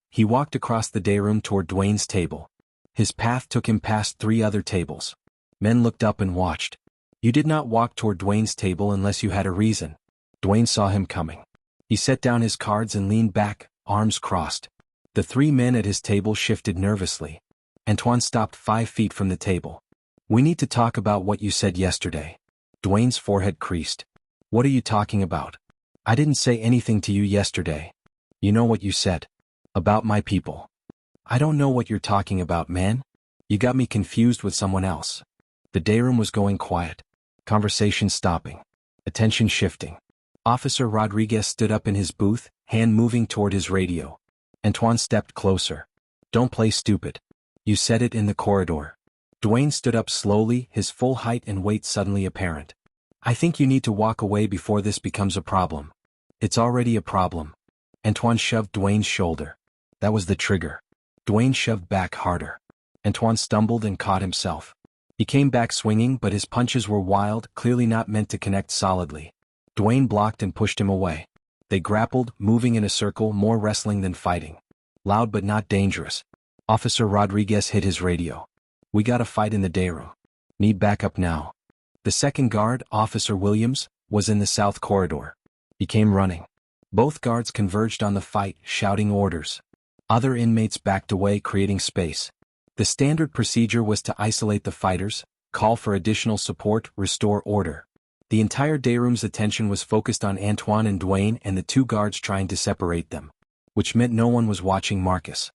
He walked across the dayroom toward Dwayne's table. His path took him past 3 other tables. Men looked up and watched. You did not walk toward Dwayne's table unless you had a reason. Dwayne saw him coming. He set down his cards and leaned back, arms crossed. The 3 men at his table shifted nervously. Antoine stopped 5 feet from the table. We need to talk about what you said yesterday. Dwayne's forehead creased. What are you talking about? I didn't say anything to you yesterday. You know what you said. About my people. I don't know what you're talking about, man. You got me confused with someone else. The dayroom was going quiet. Conversation stopping. Attention shifting. Officer Rodriguez stood up in his booth, hand moving toward his radio. Antoine stepped closer. Don't play stupid. You said it in the corridor. Dwayne stood up slowly, his full height and weight suddenly apparent. I think you need to walk away before this becomes a problem. It's already a problem. Antoine shoved Dwayne's shoulder. That was the trigger. Dwayne shoved back harder. Antoine stumbled and caught himself. He came back swinging, but his punches were wild, clearly not meant to connect solidly. Dwayne blocked and pushed him away. They grappled, moving in a circle, more wrestling than fighting. Loud but not dangerous. Officer Rodriguez hit his radio. We got a fight in the dayroom. Need backup now. The second guard, Officer Williams, was in the south corridor. He came running. Both guards converged on the fight, shouting orders. Other inmates backed away, creating space. The standard procedure was to isolate the fighters, call for additional support, restore order. The entire dayroom's attention was focused on Antoine and Dwayne and the 2 guards trying to separate them, which meant no one was watching Marcus.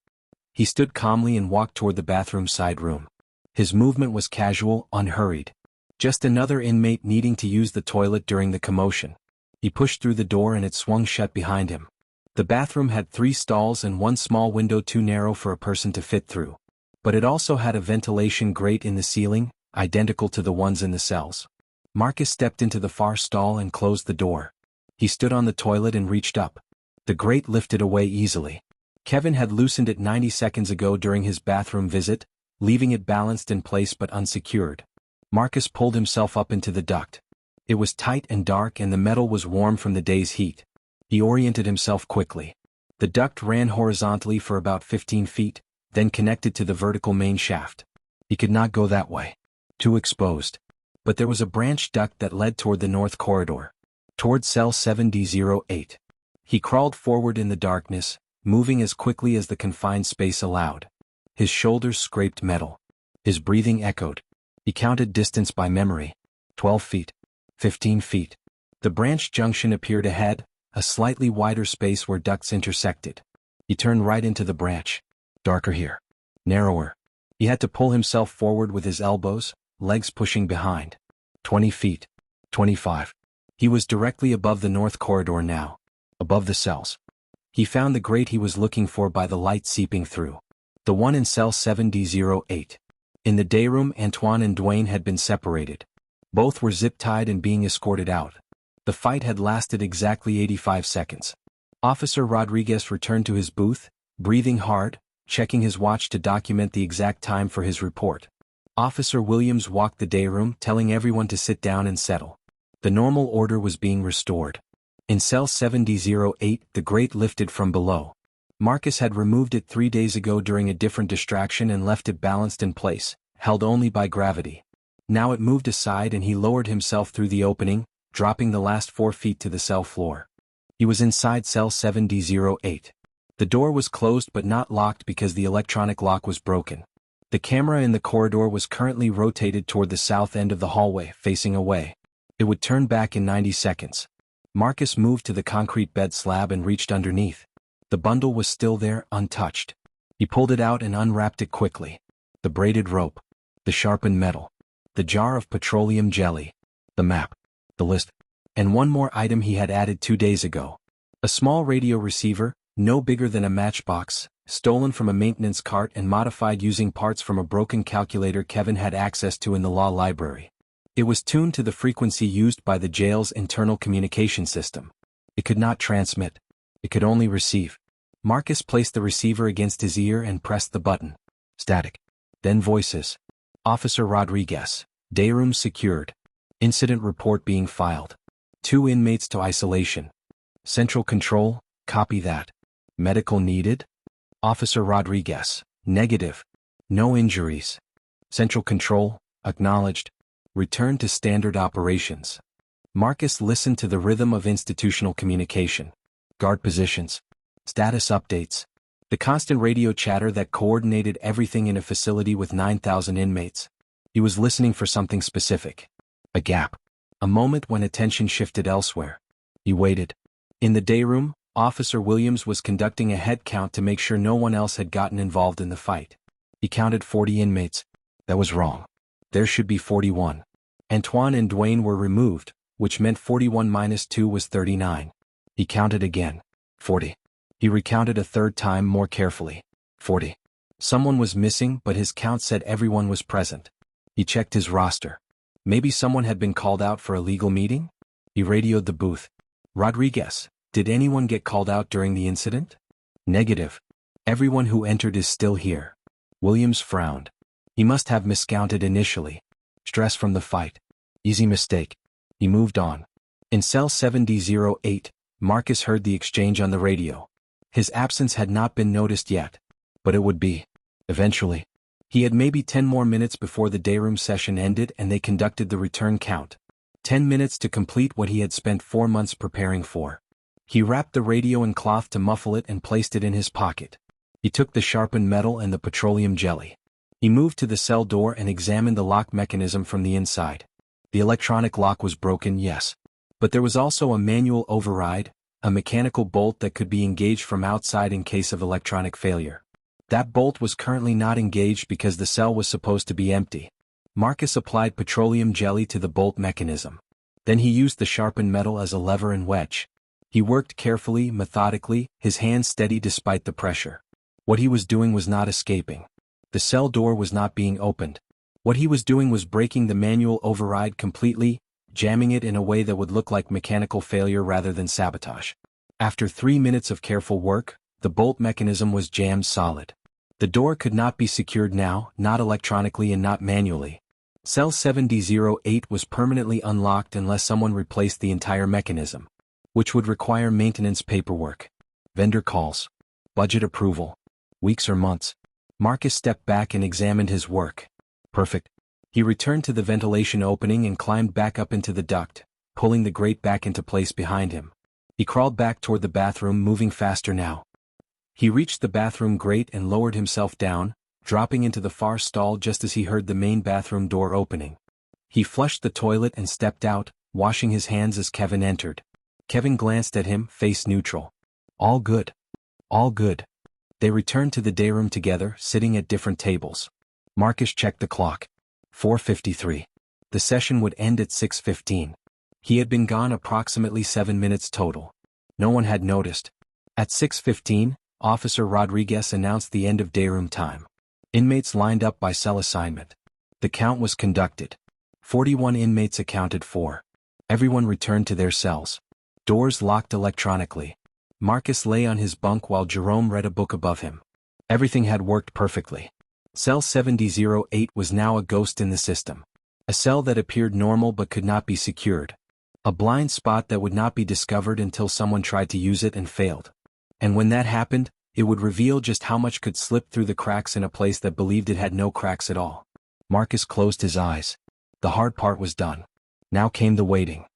He stood calmly and walked toward the bathroom side room. His movement was casual, unhurried. Just another inmate needing to use the toilet during the commotion. He pushed through the door and it swung shut behind him. The bathroom had 3 stalls and one small window too narrow for a person to fit through. But it also had a ventilation grate in the ceiling, identical to the ones in the cells. Marcus stepped into the far stall and closed the door. He stood on the toilet and reached up. The grate lifted away easily. Kevin had loosened it 90 seconds ago during his bathroom visit, leaving it balanced in place but unsecured. Marcus pulled himself up into the duct. It was tight and dark and the metal was warm from the day's heat. He oriented himself quickly. The duct ran horizontally for about 15 feet, then connected to the vertical main shaft. He could not go that way. Too exposed. But there was a branch duct that led toward the north corridor. Toward cell 7D08. He crawled forward in the darkness, moving as quickly as the confined space allowed. His shoulders scraped metal. His breathing echoed. He counted distance by memory. 12 feet. 15 feet. The branch junction appeared ahead, a slightly wider space where ducts intersected. He turned right into the branch. Darker here. Narrower. He had to pull himself forward with his elbows, legs pushing behind. 20 feet. 25. He was directly above the north corridor now. Above the cells. He found the grate he was looking for by the light seeping through. The one in cell 7D08. In the day room, Antoine and Dwayne had been separated. Both were zip-tied and being escorted out. The fight had lasted exactly 85 seconds. Officer Rodriguez returned to his booth, breathing hard, checking his watch to document the exact time for his report. Officer Williams walked the day room, telling everyone to sit down and settle. The normal order was being restored. In cell 7D08, the grate lifted from below. Marcus had removed it 3 days ago during a different distraction and left it balanced in place, held only by gravity. Now it moved aside and he lowered himself through the opening, dropping the last 4 feet to the cell floor. He was inside cell 7D08. The door was closed but not locked because the electronic lock was broken. The camera in the corridor was currently rotated toward the south end of the hallway, facing away. It would turn back in 90 seconds. Marcus moved to the concrete bed slab and reached underneath. The bundle was still there, untouched. He pulled it out and unwrapped it quickly. The braided rope. The sharpened metal. The jar of petroleum jelly. The map. The list. And one more item he had added 2 days ago. A small radio receiver, no bigger than a matchbox, stolen from a maintenance cart and modified using parts from a broken calculator Kevin had access to in the law library. It was tuned to the frequency used by the jail's internal communication system. It could not transmit. It could only receive. Marcus placed the receiver against his ear and pressed the button. Static. Then voices. Officer Rodriguez. Day room secured. Incident report being filed. 2 inmates to isolation. Central control, copy that. Medical needed? Officer Rodriguez. Negative. No injuries. Central control, acknowledged. Return to standard operations. Marcus listened to the rhythm of institutional communication. Guard positions. Status updates. The constant radio chatter that coordinated everything in a facility with 9,000 inmates. He was listening for something specific. A gap. A moment when attention shifted elsewhere. He waited. In the day room, Officer Williams was conducting a head count to make sure no one else had gotten involved in the fight. He counted 40 inmates. That was wrong. There should be 41. Antoine and Dwayne were removed, which meant 41 minus 2 was 39. He counted again. 40. He recounted a third time more carefully. 40. Someone was missing, but his count said everyone was present. He checked his roster. Maybe someone had been called out for a legal meeting? He radioed the booth. Rodriguez, did anyone get called out during the incident? Negative. Everyone who entered is still here. Williams frowned. He must have miscounted initially. Stress from the fight. Easy mistake. He moved on. In cell 7D08, Marcus heard the exchange on the radio. His absence had not been noticed yet. But it would be. Eventually. He had maybe 10 more minutes before the dayroom session ended and they conducted the return count. 10 minutes to complete what he had spent 4 months preparing for. He wrapped the radio in cloth to muffle it and placed it in his pocket. He took the sharpened metal and the petroleum jelly. He moved to the cell door and examined the lock mechanism from the inside. The electronic lock was broken, yes. But there was also a manual override, a mechanical bolt that could be engaged from outside in case of electronic failure. That bolt was currently not engaged because the cell was supposed to be empty. Marcus applied petroleum jelly to the bolt mechanism. Then he used the sharpened metal as a lever and wedge. He worked carefully, methodically, his hands steady despite the pressure. What he was doing was not escaping. The cell door was not being opened. What he was doing was breaking the manual override completely, jamming it in a way that would look like mechanical failure rather than sabotage. After 3 minutes of careful work, the bolt mechanism was jammed solid. The door could not be secured now, not electronically and not manually. Cell 7D08 was permanently unlocked unless someone replaced the entire mechanism, which would require maintenance paperwork, vendor calls, budget approval, weeks or months. Marcus stepped back and examined his work. Perfect. He returned to the ventilation opening and climbed back up into the duct, pulling the grate back into place behind him. He crawled back toward the bathroom, moving faster now. He reached the bathroom grate and lowered himself down, dropping into the far stall just as he heard the main bathroom door opening. He flushed the toilet and stepped out, washing his hands as Kevin entered. Kevin glanced at him, face neutral. All good. All good. They returned to the day room together, sitting at different tables. Marcus checked the clock. 4:53. The session would end at 6:15. He had been gone approximately 7 minutes total. No one had noticed. At 6:15, Officer Rodriguez announced the end of dayroom time. Inmates lined up by cell assignment. The count was conducted. 41 inmates accounted for. Everyone returned to their cells. Doors locked electronically. Marcus lay on his bunk while Jerome read a book above him. Everything had worked perfectly. Cell 7D08 was now a ghost in the system. A cell that appeared normal but could not be secured. A blind spot that would not be discovered until someone tried to use it and failed. And when that happened, it would reveal just how much could slip through the cracks in a place that believed it had no cracks at all. Marcus closed his eyes. The hard part was done. Now came the waiting.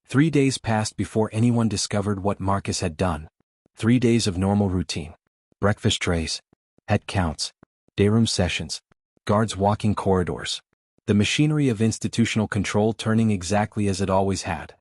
3 days passed before anyone discovered what Marcus had done. 3 days of normal routine. Breakfast trays. Head counts. Dayroom sessions. Guards walking corridors. The machinery of institutional control turning exactly as it always had.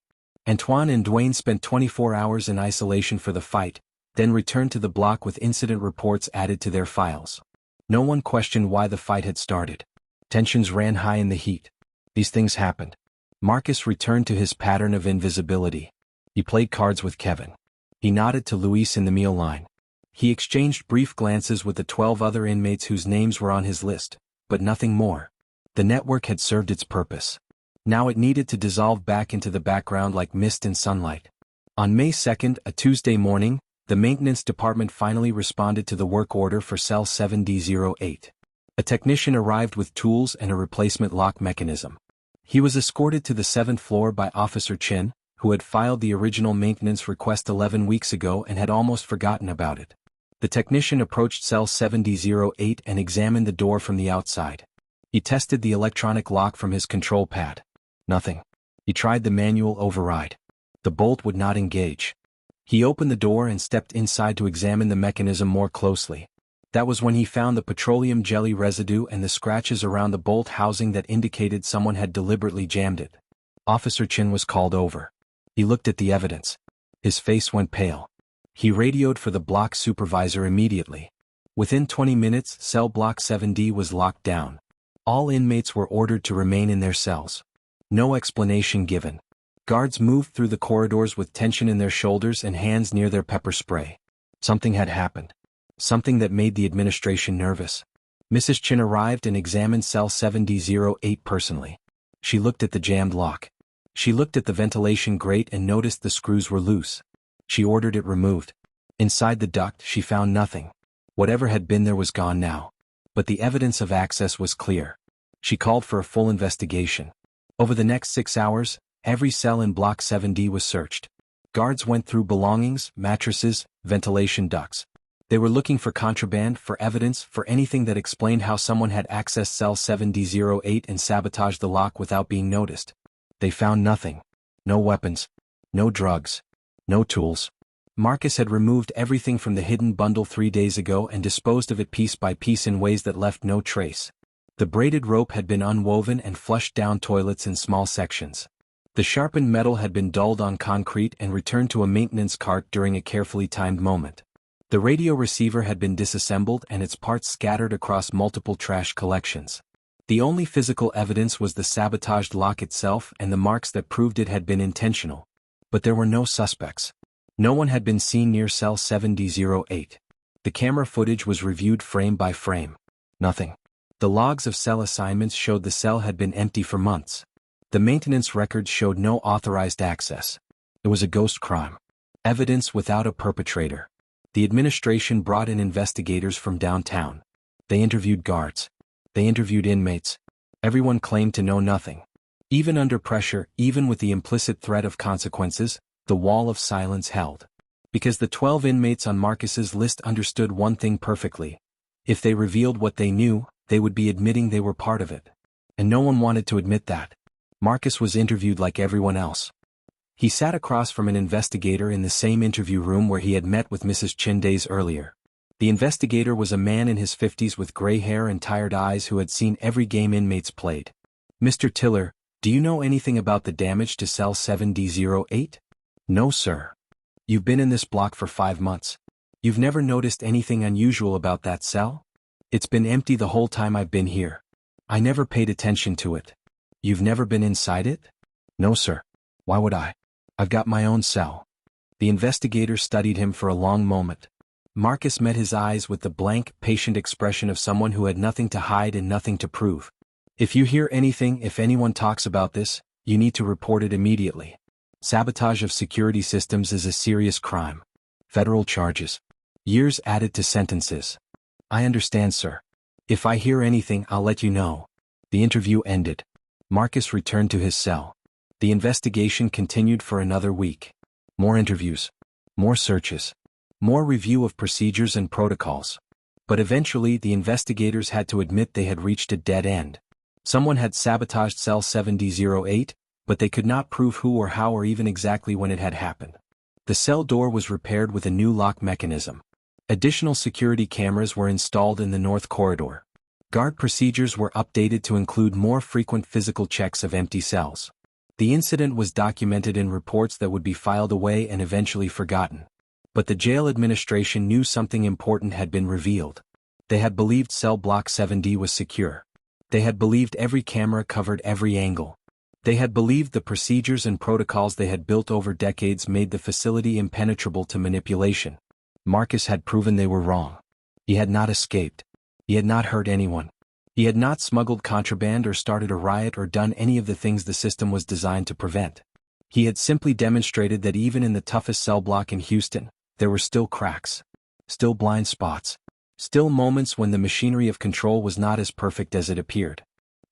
Antoine and Dwayne spent 24 hours in isolation for the fight, then returned to the block with incident reports added to their files. No one questioned why the fight had started. Tensions ran high in the heat. These things happened. Marcus returned to his pattern of invisibility. He played cards with Kevin. He nodded to Luis in the meal line. He exchanged brief glances with the 12 other inmates whose names were on his list, but nothing more. The network had served its purpose. Now it needed to dissolve back into the background like mist in sunlight. On May 2nd, a Tuesday morning, the maintenance department finally responded to the work order for Cell 7D08. A technician arrived with tools and a replacement lock mechanism. He was escorted to the 7th floor by Officer Chin, who had filed the original maintenance request 11 weeks ago and had almost forgotten about it. The technician approached Cell 7D08 and examined the door from the outside. He tested the electronic lock from his control pad. Nothing. He tried the manual override. The bolt would not engage. He opened the door and stepped inside to examine the mechanism more closely. That was when he found the petroleum jelly residue and the scratches around the bolt housing that indicated someone had deliberately jammed it. Officer Chin was called over. He looked at the evidence. His face went pale. He radioed for the block supervisor immediately. Within 20 minutes, cell block 7D was locked down. All inmates were ordered to remain in their cells. No explanation given. Guards moved through the corridors with tension in their shoulders and hands near their pepper spray. Something had happened. Something that made the administration nervous. Mrs. Chin arrived and examined Cell 7D08 personally. She looked at the jammed lock. She looked at the ventilation grate and noticed the screws were loose. She ordered it removed. Inside the duct, she found nothing. Whatever had been there was gone now. But the evidence of access was clear. She called for a full investigation. Over the next 6 hours, every cell in Block 7D was searched. Guards went through belongings, mattresses, ventilation ducts. They were looking for contraband, for evidence, for anything that explained how someone had accessed Cell 7D08 and sabotaged the lock without being noticed. They found nothing. No weapons. No drugs. No tools. Marcus had removed everything from the hidden bundle 3 days ago and disposed of it piece by piece in ways that left no trace. The braided rope had been unwoven and flushed down toilets in small sections. The sharpened metal had been dulled on concrete and returned to a maintenance cart during a carefully timed moment. The radio receiver had been disassembled and its parts scattered across multiple trash collections. The only physical evidence was the sabotaged lock itself and the marks that proved it had been intentional. But there were no suspects. No one had been seen near cell 7D08. The camera footage was reviewed frame by frame. Nothing. The logs of cell assignments showed the cell had been empty for months. The maintenance records showed no authorized access. It was a ghost crime. Evidence without a perpetrator. The administration brought in investigators from downtown. They interviewed guards. They interviewed inmates. Everyone claimed to know nothing. Even under pressure, even with the implicit threat of consequences, the wall of silence held. Because the 12 inmates on Marcus's list understood one thing perfectly. If they revealed what they knew, they would be admitting they were part of it. And no one wanted to admit that. Marcus was interviewed like everyone else. He sat across from an investigator in the same interview room where he had met with Mrs. Chin days earlier. The investigator was a man in his 50s with gray hair and tired eyes who had seen every game inmates played. "Mr. Tiller, do you know anything about the damage to cell 7D08? "No, sir." "You've been in this block for 5 months. You've never noticed anything unusual about that cell?" "It's been empty the whole time I've been here. I never paid attention to it." "You've never been inside it?" "No, sir. Why would I? I've got my own cell." The investigator studied him for a long moment. Marcus met his eyes with the blank, patient expression of someone who had nothing to hide and nothing to prove. "If you hear anything, if anyone talks about this, you need to report it immediately. Sabotage of security systems is a serious crime. Federal charges. Years added to sentences." "I understand, sir. If I hear anything, I'll let you know." The interview ended. Marcus returned to his cell. The investigation continued for another week. More interviews. More searches. More review of procedures and protocols. But eventually the investigators had to admit they had reached a dead end. Someone had sabotaged cell 7D08, but they could not prove who or how or even exactly when it had happened. The cell door was repaired with a new lock mechanism. Additional security cameras were installed in the north corridor. Guard procedures were updated to include more frequent physical checks of empty cells. The incident was documented in reports that would be filed away and eventually forgotten. But the jail administration knew something important had been revealed. They had believed cell block 7D was secure. They had believed every camera covered every angle. They had believed the procedures and protocols they had built over decades made the facility impenetrable to manipulation. Marcus had proven they were wrong. He had not escaped. He had not hurt anyone. He had not smuggled contraband or started a riot or done any of the things the system was designed to prevent. He had simply demonstrated that even in the toughest cell block in Houston, there were still cracks. Still blind spots. Still moments when the machinery of control was not as perfect as it appeared.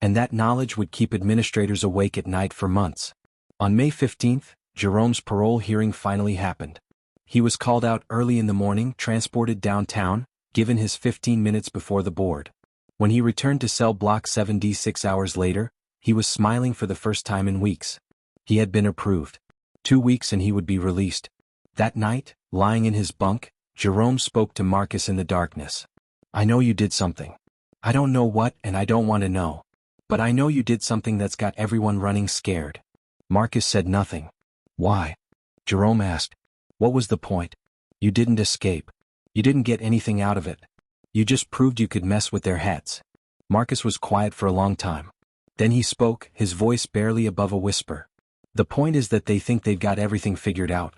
And that knowledge would keep administrators awake at night for months. On May 15th, Jerome's parole hearing finally happened. He was called out early in the morning, transported downtown, given his 15 minutes before the board. When he returned to cell block 7D 6 hours later, he was smiling for the first time in weeks. He had been approved. 2 weeks and he would be released. That night, lying in his bunk, Jerome spoke to Marcus in the darkness. "I know you did something. I don't know what and I don't want to know. But I know you did something that's got everyone running scared." Marcus said nothing. "Why?" Jerome asked. "What was the point? You didn't escape. You didn't get anything out of it. You just proved you could mess with their heads." Marcus was quiet for a long time. Then he spoke, his voice barely above a whisper. "The point is that they think they've got everything figured out.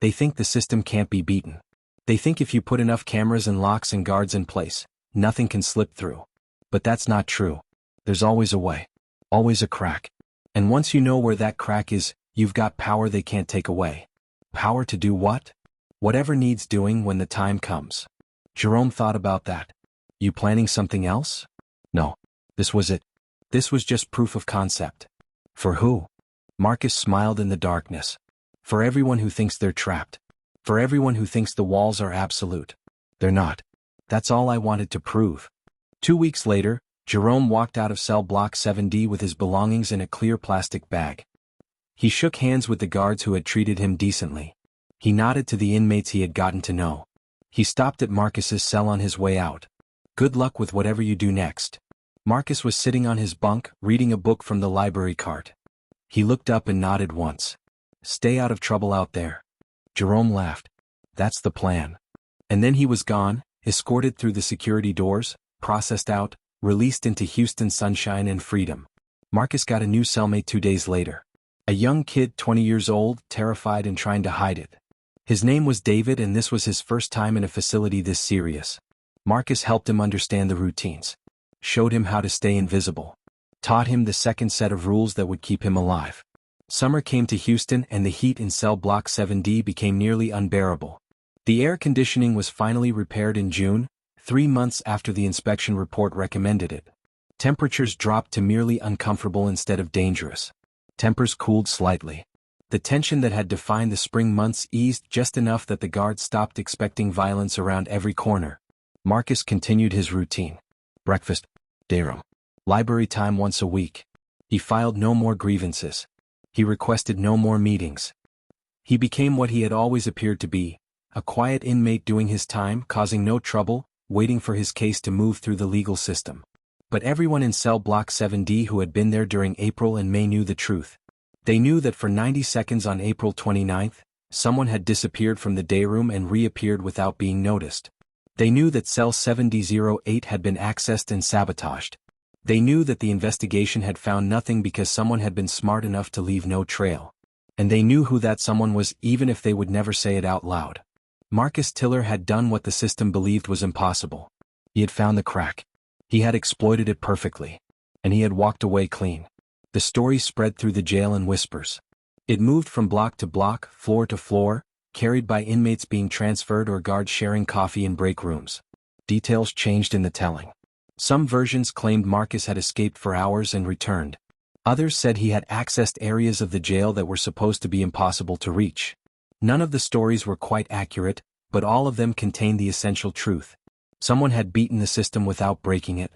They think the system can't be beaten. They think if you put enough cameras and locks and guards in place, nothing can slip through. But that's not true. There's always a way. Always a crack. And once you know where that crack is, you've got power they can't take away. Power to do what? Whatever needs doing when the time comes." Jerome thought about that. "You planning something else?" "No. This was it. This was just proof of concept." "For who?" Marcus smiled in the darkness. "For everyone who thinks they're trapped. For everyone who thinks the walls are absolute. They're not. That's all I wanted to prove." 2 weeks later, Jerome walked out of cell block 7D with his belongings in a clear plastic bag. He shook hands with the guards who had treated him decently. He nodded to the inmates he had gotten to know. He stopped at Marcus's cell on his way out. "Good luck with whatever you do next." Marcus was sitting on his bunk, reading a book from the library cart. He looked up and nodded once. "Stay out of trouble out there." Jerome laughed. "That's the plan." And then he was gone, escorted through the security doors, processed out, released into Houston's sunshine and freedom. Marcus got a new cellmate 2 days later. A young kid 20 years old, terrified and trying to hide it. His name was David, and this was his first time in a facility this serious. Marcus helped him understand the routines. Showed him how to stay invisible. Taught him the second set of rules that would keep him alive. Summer came to Houston and the heat in Cellblock 7D became nearly unbearable. The air conditioning was finally repaired in June, 3 months after the inspection report recommended it. Temperatures dropped to merely uncomfortable instead of dangerous. Tempers cooled slightly. The tension that had defined the spring months eased just enough that the guards stopped expecting violence around every corner. Marcus continued his routine. Breakfast, day room, library time once a week. He filed no more grievances. He requested no more meetings. He became what he had always appeared to be, a quiet inmate doing his time, causing no trouble, waiting for his case to move through the legal system. But everyone in Cellblock 7D who had been there during April and May knew the truth. They knew that for 90 seconds on April 29th, someone had disappeared from the day room and reappeared without being noticed. They knew that Cell 7008 had been accessed and sabotaged. They knew that the investigation had found nothing because someone had been smart enough to leave no trail. And they knew who that someone was, even if they would never say it out loud. Marcus Tiller had done what the system believed was impossible. He had found the crack. He had exploited it perfectly. And he had walked away clean. The story spread through the jail in whispers. It moved from block to block, floor to floor, carried by inmates being transferred or guards sharing coffee in break rooms. Details changed in the telling. Some versions claimed Marcus had escaped for hours and returned. Others said he had accessed areas of the jail that were supposed to be impossible to reach. None of the stories were quite accurate, but all of them contained the essential truth. Someone had beaten the system without breaking it.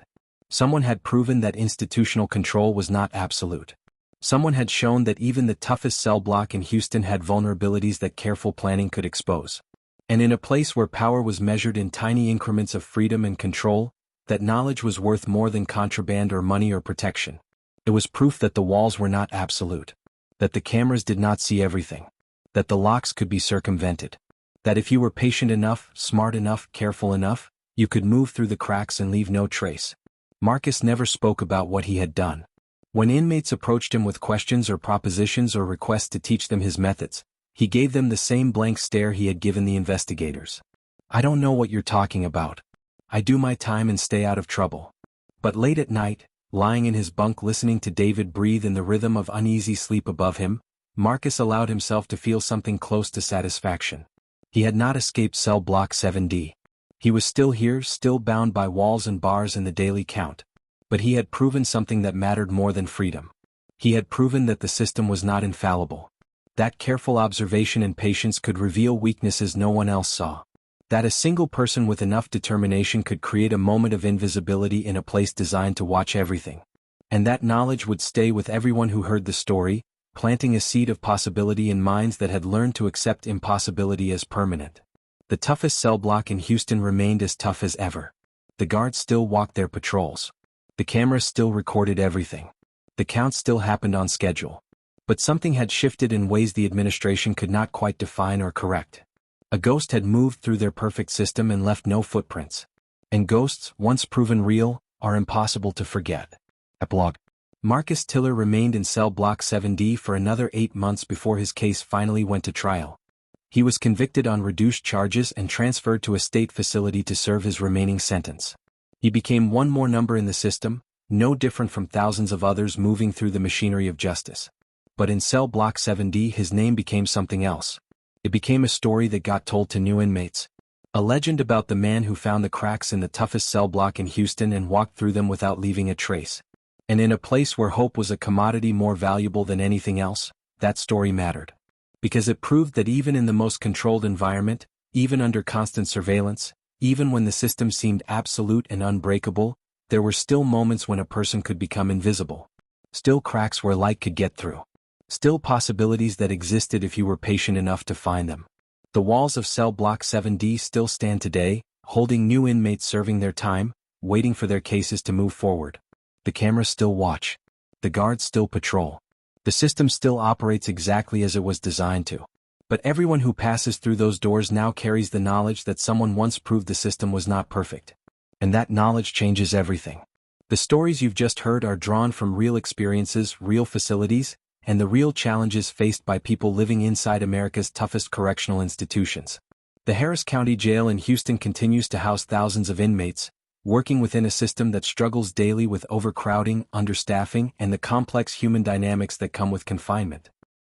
Someone had proven that institutional control was not absolute. Someone had shown that even the toughest cell block in Houston had vulnerabilities that careful planning could expose. And in a place where power was measured in tiny increments of freedom and control, that knowledge was worth more than contraband or money or protection. It was proof that the walls were not absolute. That the cameras did not see everything. That the locks could be circumvented. That if you were patient enough, smart enough, careful enough, you could move through the cracks and leave no trace. Marcus never spoke about what he had done. When inmates approached him with questions or propositions or requests to teach them his methods, he gave them the same blank stare he had given the investigators. I don't know what you're talking about. I do my time and stay out of trouble. But late at night, lying in his bunk listening to David breathe in the rhythm of uneasy sleep above him, Marcus allowed himself to feel something close to satisfaction. He had not escaped Cell Block 7D. He was still here, still bound by walls and bars in the daily count. But he had proven something that mattered more than freedom. He had proven that the system was not infallible. That careful observation and patience could reveal weaknesses no one else saw. That a single person with enough determination could create a moment of invisibility in a place designed to watch everything. And that knowledge would stay with everyone who heard the story, planting a seed of possibility in minds that had learned to accept impossibility as permanent. The toughest cell block in Houston remained as tough as ever. The guards still walked their patrols. The cameras still recorded everything. The count still happened on schedule. But something had shifted in ways the administration could not quite define or correct. A ghost had moved through their perfect system and left no footprints. And ghosts, once proven real, are impossible to forget. Epilogue. Marcus Tiller remained in Cell Block 7D for another 8 months before his case finally went to trial. He was convicted on reduced charges and transferred to a state facility to serve his remaining sentence. He became one more number in the system, no different from thousands of others moving through the machinery of justice. But in Cell Block 7D his name became something else. It became a story that got told to new inmates. A legend about the man who found the cracks in the toughest cell block in Houston and walked through them without leaving a trace. And in a place where hope was a commodity more valuable than anything else, that story mattered. Because it proved that even in the most controlled environment, even under constant surveillance, even when the system seemed absolute and unbreakable, there were still moments when a person could become invisible. Still cracks where light could get through. Still possibilities that existed if you were patient enough to find them. The walls of Cell Block 7D still stand today, holding new inmates serving their time, waiting for their cases to move forward. The cameras still watch. The guards still patrol. The system still operates exactly as it was designed to. But everyone who passes through those doors now carries the knowledge that someone once proved the system was not perfect. And that knowledge changes everything. The stories you've just heard are drawn from real experiences, real facilities, and the real challenges faced by people living inside America's toughest correctional institutions. The Harris County Jail in Houston continues to house thousands of inmates, working within a system that struggles daily with overcrowding, understaffing, and the complex human dynamics that come with confinement.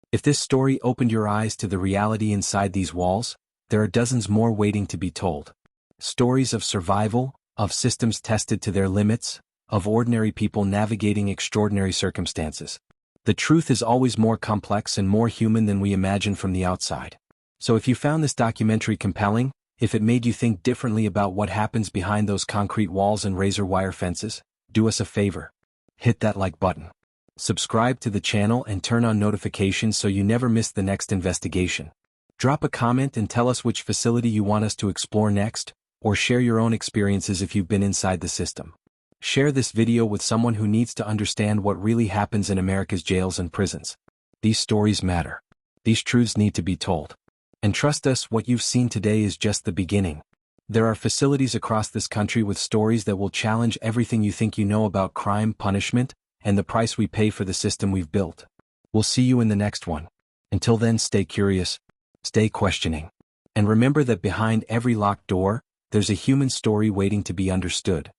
If this story opened your eyes to the reality inside these walls, there are dozens more waiting to be told. Stories of survival, of systems tested to their limits, of ordinary people navigating extraordinary circumstances. The truth is always more complex and more human than we imagine from the outside. So if you found this documentary compelling, if it made you think differently about what happens behind those concrete walls and razor wire fences, do us a favor. Hit that like button. Subscribe to the channel and turn on notifications so you never miss the next investigation. Drop a comment and tell us which facility you want us to explore next, or share your own experiences if you've been inside the system. Share this video with someone who needs to understand what really happens in America's jails and prisons. These stories matter. These truths need to be told. And trust us, what you've seen today is just the beginning. There are facilities across this country with stories that will challenge everything you think you know about crime, punishment, and the price we pay for the system we've built. We'll see you in the next one. Until then, stay curious, stay questioning, and remember that behind every locked door, there's a human story waiting to be understood.